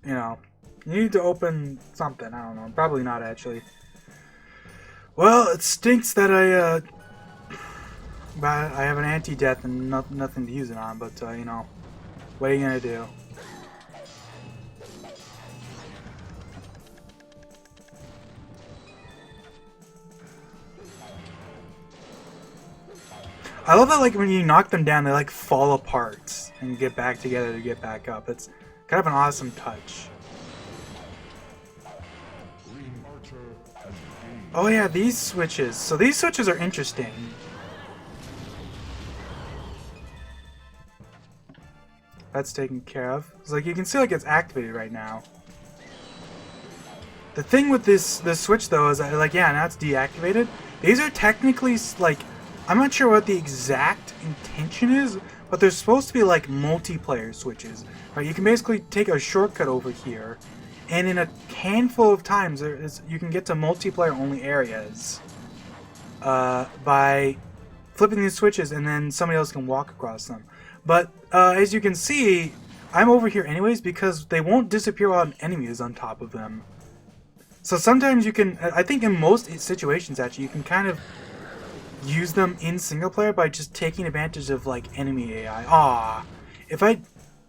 you know, you need to open something. I don't know. Probably not, actually. Well, it stinks that I have an anti-death and nothing to use it on, but, you know, what are you gonna do? I love that, like, when you knock them down, they, like, fall apart and get back together to get back up. It's kind of an awesome touch. Green Archer has gained Oh yeah, these switches. So these switches are interesting. That's taken care of. It's like you can see like it's activated right now. The thing with this switch though is that, like, yeah, now it's deactivated. These are technically like, I'm not sure what the exact intention is, but they're supposed to be like multiplayer switches. Right? You can basically take a shortcut over here, and in a handful of times you can get to multiplayer only areas by flipping these switches, and then somebody else can walk across them. But as you can see, I'm over here anyways because they won't disappear while an enemy is on top of them. So sometimes you can, I think in most situations actually, you can kind of use them in single player by just taking advantage of like enemy AI. Ah, if I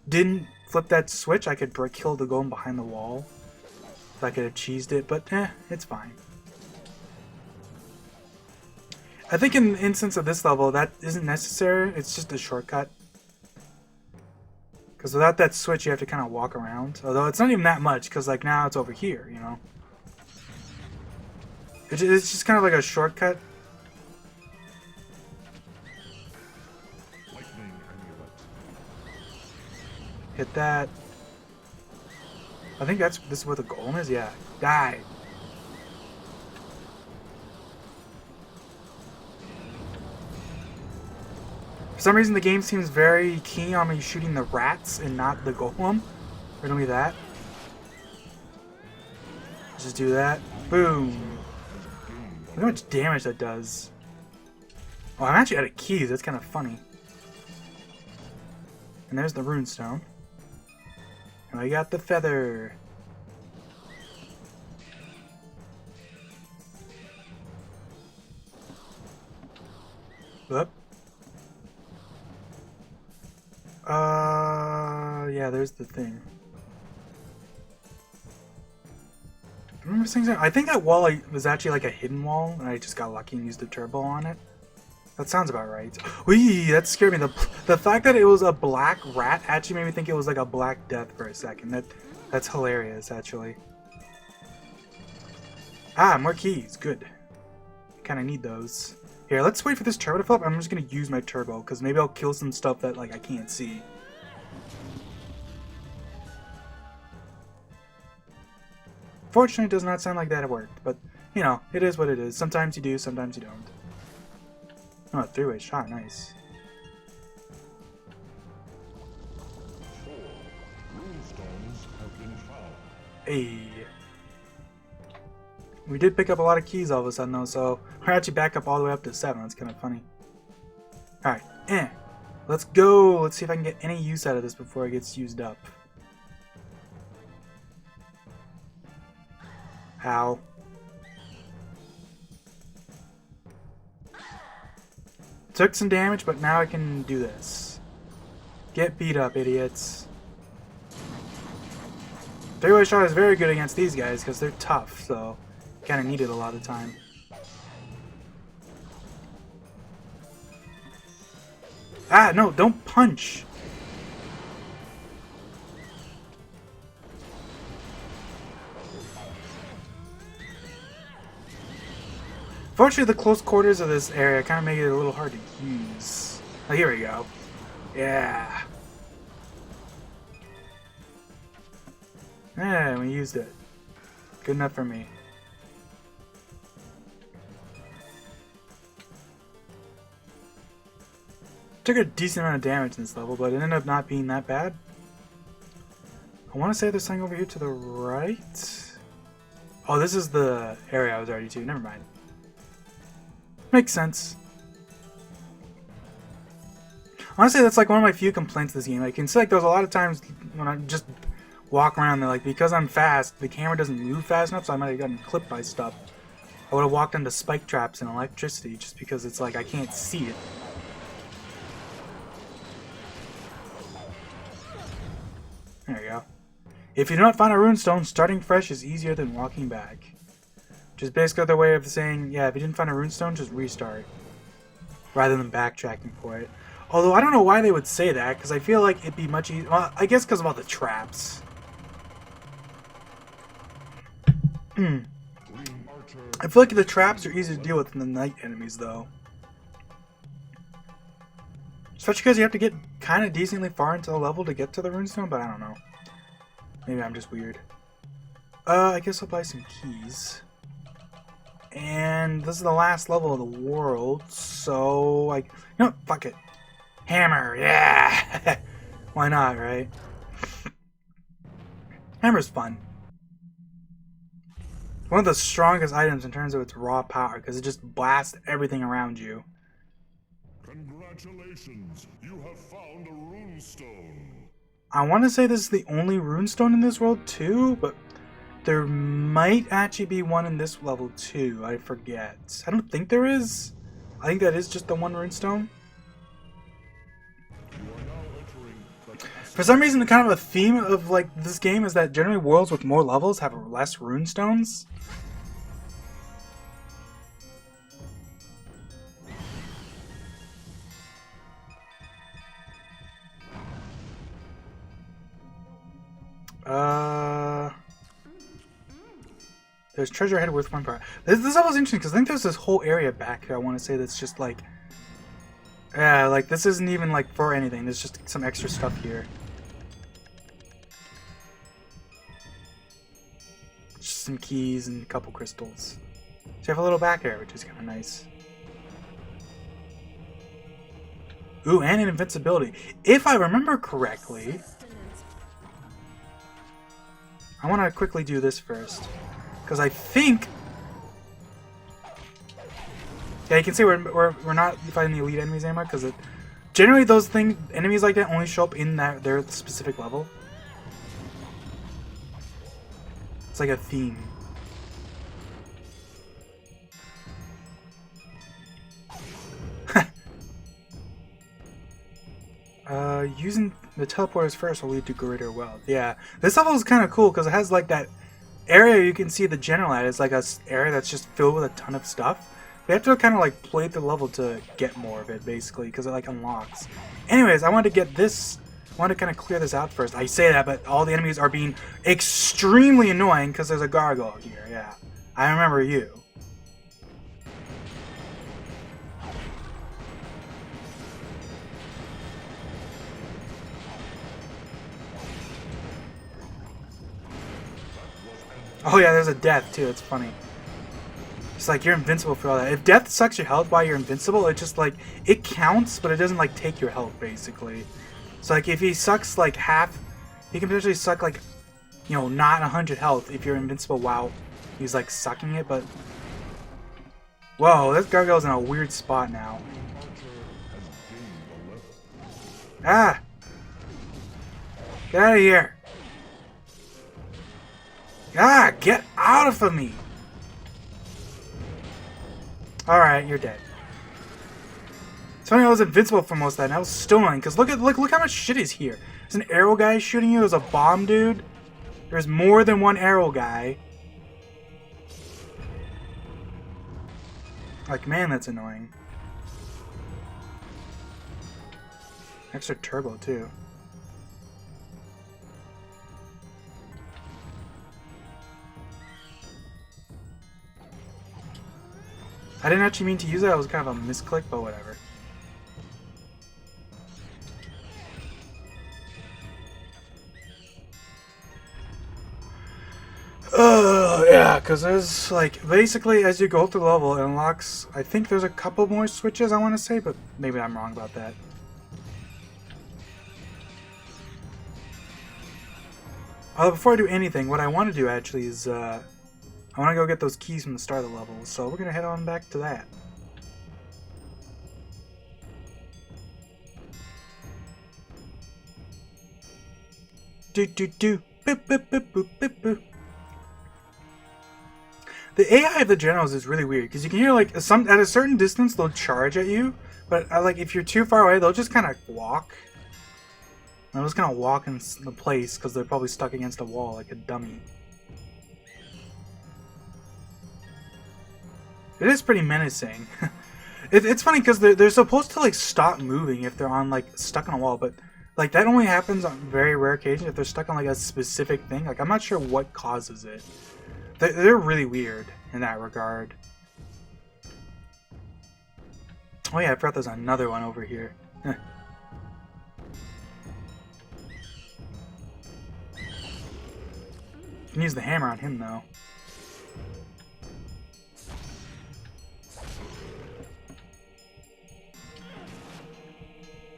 didn't flip that switch, I could kill the golem behind the wall. If I could have cheesed it, but it's fine. I think in the instance of this level, that isn't necessary. It's just a shortcut. Because without that switch, you have to kind of walk around. Although it's not even that much, because like now it's over here, you know. It's just kind of like a shortcut. Hit that. I think this is where the golem is. Yeah, die. For some reason, the game seems very keen on me shooting the rats and not the golem. Or don't be that. Just do that. Boom. Look how much damage that does. Oh, I'm actually out of keys. That's kind of funny. And there's the runestone. And I got the feather. Whoop. Yeah, there's the thing. I think that wall was actually like a hidden wall, and I just got lucky and used the turbo on it. That sounds about right. Wee, that scared me. The fact that it was a black rat actually made me think it was like a black death for a second. That's hilarious, actually. Ah, more keys. Good. Kind of need those. Here, let's wait for this turbo to fill up. I'm just gonna use my turbo because maybe I'll kill some stuff that like I can't see. Fortunately, it does not sound like that it worked, but you know, it is what it is. Sometimes you do, sometimes you don't. Oh, a three-way shot, nice. Hey. We did pick up a lot of keys all of a sudden though, so we're actually back up all the way up to 7. That's kind of funny. Alright, let's go. Let's see if I can get any use out of this before it gets used up. Ow. Took some damage, but now I can do this. Get beat up, idiots. Three-way shot is very good against these guys because they're tough, so kind of need it a lot of the time. Ah, no, don't punch. Fortunately, the close quarters of this area kind of make it a little hard to use. Oh, here we go. Yeah. Yeah, we used it. Good enough for me. Took a decent amount of damage in this level, but it ended up not being that bad. I want to say there's something over here to the right. Oh, this is the area I was already to. Never mind. Makes sense. Honestly, that's like one of my few complaints of this game. I can see like there's a lot of times when I just walk around, they're like, because I'm fast, the camera doesn't move fast enough, so I might have gotten clipped by stuff. I would have walked into spike traps and electricity just because it's like I can't see it. There we go. If you do not find a runestone, starting fresh is easier than walking back. Which is basically their way of saying, yeah, if you didn't find a runestone, just restart. Rather than backtracking for it. Although, I don't know why they would say that, because I feel like it'd be much easier. Well, I guess because of all the traps. I I feel like the traps are easy to deal with than the night enemies, though. Especially because you have to get kind of decently far into the level to get to the runestone, but I don't know. Maybe I'm just weird. I guess I'll buy some keys. And this is the last level of the world, so like, you know what? Fuck it. Hammer, yeah! Why not, right? Hammer's fun. One of the strongest items in terms of its raw power, because it just blasts everything around you. Congratulations, you have found a runestone. I want to say this is the only runestone in this world too, but there might actually be one in this level too. I forget. I don't think there is. I think that is just the one runestone. You are now entering the castle. For some reason, the kind of a theme of like this game is that generally worlds with more levels have less runestones. There's treasure ahead worth 1 part. This level is interesting because I think there's this whole area back here I want to say that's just like... Yeah, like this isn't even like for anything. There's just some extra stuff here. Just some keys and a couple crystals. So you have a little back area, which is kind of nice. Ooh, and an invincibility. If I remember correctly... I want to quickly do this first. Because I think... Yeah, you can see we're not fighting the elite enemies anymore, because generally those enemies like that only show up in their specific level. It's like a theme. Using the teleporters first will lead to greater wealth. Yeah, this level is kind of cool because it has like that area you can see the general at. It's like a area that's just filled with a ton of stuff. We have to kind of like play the level to get more of it, basically, because it like unlocks. Anyways, I wanted to get this. I want to kind of clear this out first. I say that, but all the enemies are being extremely annoying because there's a gargoyle here. Yeah, I remember you. Oh yeah, there's a death too. It's funny. It's like you're invincible for all that. If death sucks your health while you're invincible, it just like it counts, but it doesn't like take your health basically. So like if he sucks like half, he can potentially suck like, you know, not 100 health if you're invincible while he's like sucking it. But whoa, this gargoyle's in a weird spot now. Ah, get out of here. Ah, get out of me! Alright, you're dead. It's funny I was invincible for most of that, and I was still annoying, because look how much shit is here. There's an arrow guy shooting you, there's a bomb dude. There's more than one arrow guy. Like, man, that's annoying. Extra turbo, too. I didn't actually mean to use that, it was kind of a misclick, but whatever. Yeah, because there's, like, basically, as you go through the level, it unlocks, I think there's a couple more switches, I want to say, but maybe I'm wrong about that. Before I do anything, what I want to do, actually, is, I want to go get those keys from the start of the level, so we're going to head on back to that. Do. Boop, boop, boop, boop, boop, boop. The AI of the generals is really weird, because you can hear, like, at a certain distance, they'll charge at you, but, like, if you're too far away, they'll just kind of walk. They'll just kind of walk in the place, because they're probably stuck against a wall like a dummy. It is pretty menacing. It's funny because they're supposed to like stop moving if they're on like stuck on a wall, but like that only happens on very rare occasions if they're stuck on like a specific thing. Like I'm not sure what causes it, They're really weird in that regard. Oh yeah, I forgot there's another one over here. Huh. Can use the hammer on him though.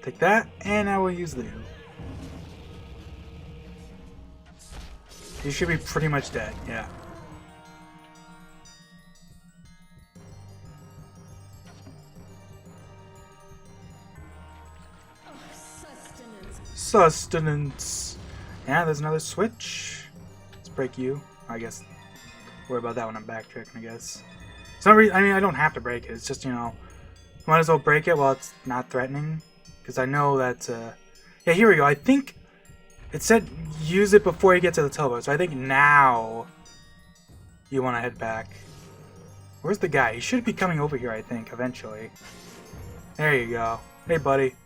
Take that, and I will use Lou. He should be pretty much dead, yeah. Sustenance. Yeah, there's another switch. Let's break you. I guess. Worry about that when I'm backtracking, I guess. It's not I mean, I don't have to break it. It's just, you know, might as well break it while it's not threatening. Because I know that, yeah, here we go. I think it said use it before you get to the teleport. So I think now you want to head back. Where's the guy? He should be coming over here, I think, eventually. There you go. Hey, buddy.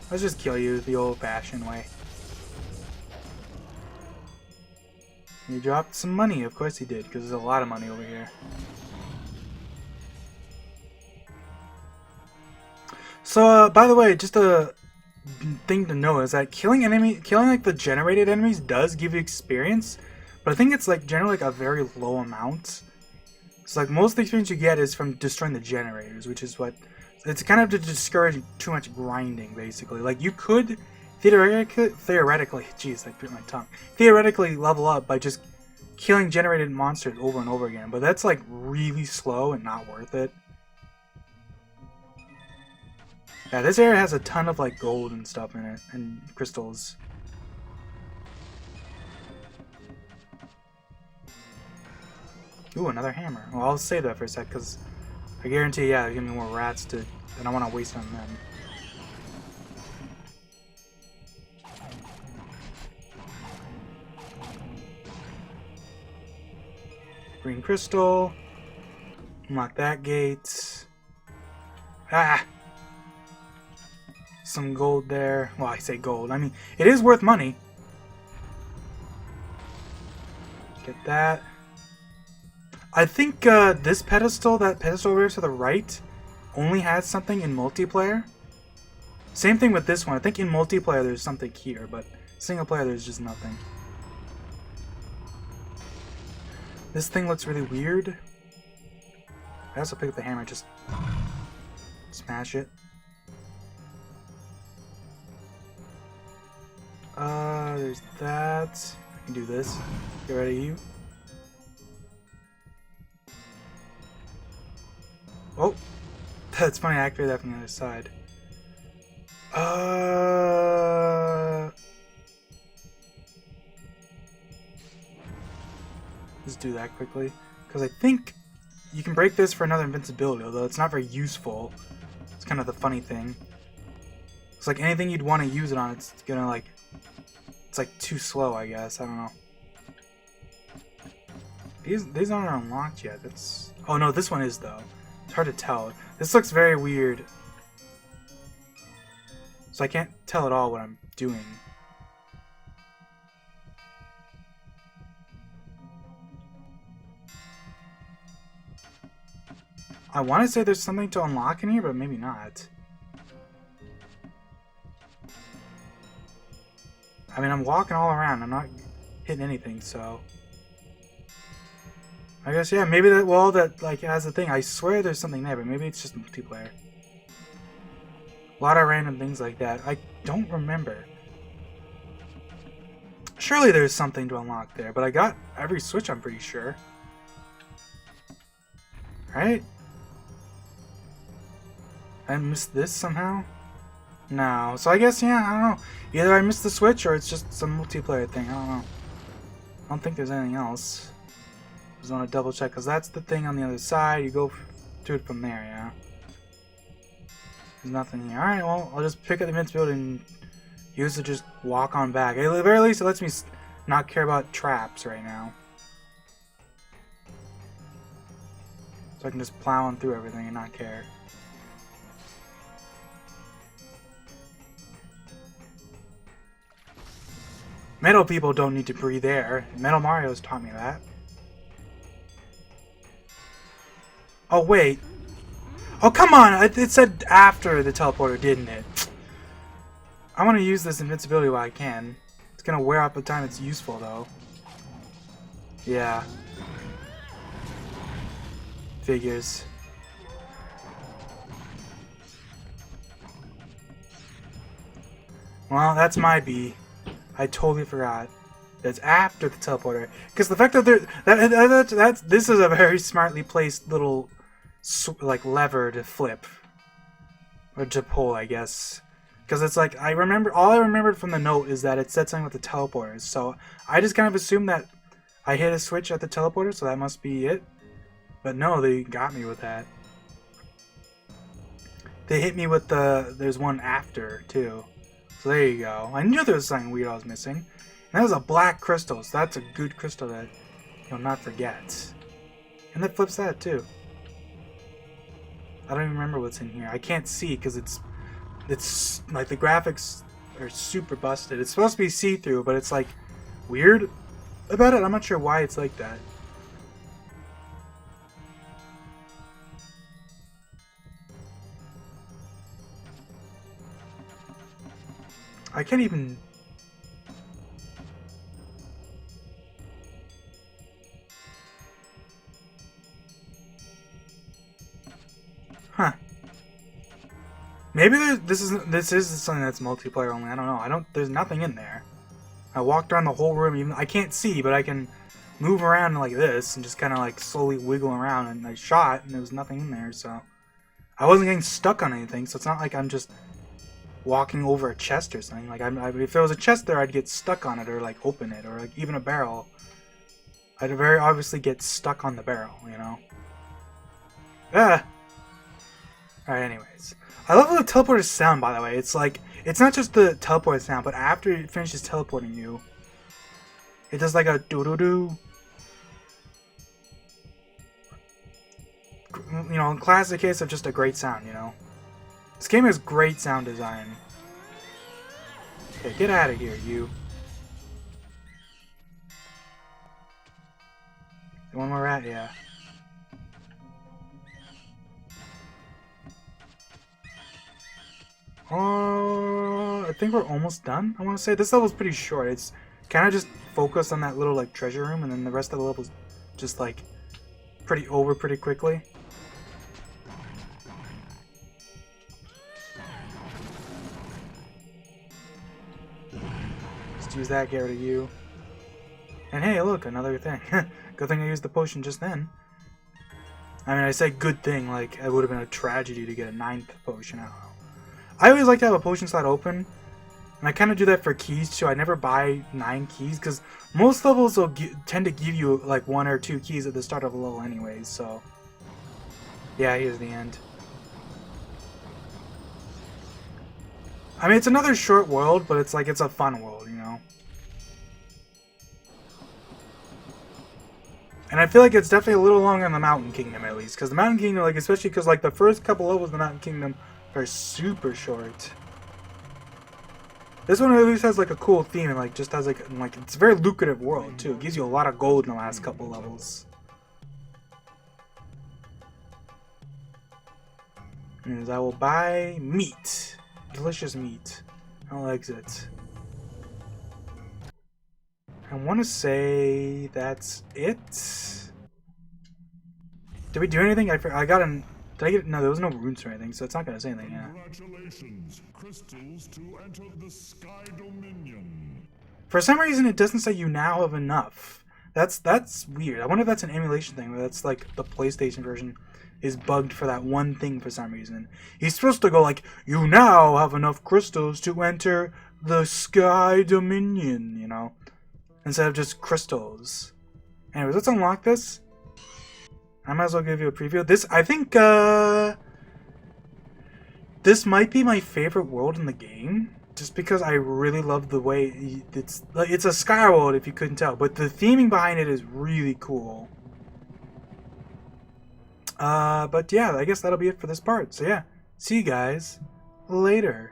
Let's just kill you the old-fashioned way. He dropped some money. Of course he did, because there's a lot of money over here. So, by the way, just a thing to know is that killing like the generated enemies does give you experience, but I think it's like generally like a very low amount. So like most of the experience you get is from destroying the generators, which is what it's kind of to discourage too much grinding, basically. Like you could theoretically, jeez, I bit my tongue. Theoretically level up by just killing generated monsters over and over again, but that's like really slow and not worth it. Yeah, this area has a ton of like gold and stuff in it, and crystals. Ooh, another hammer. Well, I'll save that for a sec, because I guarantee, yeah, there's gonna be more rats to, and I don't want to waste on them. Green crystal. Unlock that gate. Ah! Some gold there. Well, I say gold. I mean, it is worth money. Get that. I think this pedestal, that pedestal over here to the right, only has something in multiplayer. Same thing with this one. I think in multiplayer there's something here, but single player there's just nothing. This thing looks really weird. I also pick up the hammer, just smash it. There's that. I can do this. Get rid of you. Oh, that's funny. I activated that from the other side. Let's do that quickly, because I think you can break this for another invincibility, although it's not very useful. It's kind of the funny thing. It's like anything you'd want to use it on, it's gonna like, it's like too slow, I guess. I don't know. These aren't unlocked yet. That's, oh no, this one is though. It's hard to tell. This looks very weird. So I can't tell at all what I'm doing. I want to say there's something to unlock in here, but maybe not. I mean, I'm walking all around. I'm not hitting anything, so... I guess, yeah, maybe that wall that, like, has a thing. I swear there's something there, but maybe it's just multiplayer. A lot of random things like that. I don't remember. Surely there's something to unlock there, but I got every switch, I'm pretty sure. Right? I missed this somehow? No. So I guess, yeah, I don't know. Either I missed the switch or it's just some multiplayer thing. I don't know. I don't think there's anything else. Just want to double check, because that's the thing on the other side. You go through it from there, yeah. There's nothing here. Alright, well, I'll just pick up the invincibility and use it to just walk on back. At the very least, it lets me not care about traps right now. So I can just plow on through everything and not care. Metal people don't need to breathe air. Metal Mario's taught me that. Oh, wait. Oh, come on! It said after the teleporter, didn't it? I want to use this invincibility while I can. It's gonna wear out the time it's useful, though. Yeah. Figures. Well, that's my B. I totally forgot. That's after the teleporter. Because the fact that this is a very smartly placed little like lever to flip or to pull, I guess. Because it's like all I remembered from the note is that it said something with the teleporters. So I just kind of assumed that I hit a switch at the teleporter, so that must be it. But no, they got me with that. They hit me with there's one after too. So there you go. I knew there was something weird I was missing. And that was a black crystal, so that's a good crystal that you'll not forget. And that flips that too. I don't even remember what's in here. I can't see because it's like the graphics are super busted. It's supposed to be see-through, but it's like weird about it. I'm not sure why it's like that. I can't even... Huh. Maybe this is something that's multiplayer only. I don't know. There's nothing in there. I walked around the whole room. Even I can't see, but I can move around like this and just kind of like slowly wiggle around. And I shot, and there was nothing in there. So I wasn't getting stuck on anything. So it's not like I'm just walking over a chest or something. Like if there was a chest there, I'd get stuck on it or like open it, or like even a barrel. I'd very obviously get stuck on the barrel, you know. Ah. Alright, anyways. I love how the teleporters sound, by the way. It's like, it's not just the teleport sound, but after it finishes teleporting you, it does like a doo-doo-doo. You know, classic case of just a great sound, you know. This game has great sound design. Okay, get out of here, you. The one we're at, yeah. I think we're almost done. I want to say this level's pretty short. It's kind of just focused on that little like treasure room, and then the rest of the level's just like pretty quickly. Just use that, get rid of you. And hey, look, another thing. Good thing I used the potion just then. I mean, I say good thing, like it would have been a tragedy to get a 9th potion. I don't know. I always like to have a potion slot open, and I kind of do that for keys too. I never buy 9 keys because most levels will tend to give you like 1 or 2 keys at the start of a level anyways, so yeah, here's the end. I mean, it's another short world, but it's like, it's a fun world, you know? And I feel like it's definitely a little longer in the Mountain Kingdom, at least, because the Mountain Kingdom, like, especially because like the first couple levels of the Mountain Kingdom are super short. This one at least has like a cool theme and like just has like it's a very lucrative world too. It gives you a lot of gold in the last couple levels. And I will buy meat. Delicious meat. I'll exit. I want to say that's it. Did we do anything? I got an... Did I get... No, there was no runes or anything, so it's not going to say anything, yeah. Congratulations, crystals to enter the Sky Dominion. For some reason, it doesn't say you now have enough. That's weird. I wonder if that's an emulation thing, where that's like the PlayStation version is bugged for that one thing for some reason. He's supposed to go like, you now have enough crystals to enter the Sky Dominion, you know? Instead of just crystals. Anyways, let's unlock this. I might as well give you a preview. This, I think, this might be my favorite world in the game. Just because I really love the way it's a sky world, if you couldn't tell. But the theming behind it is really cool. But yeah, I guess that'll be it for this part. So yeah, see you guys later.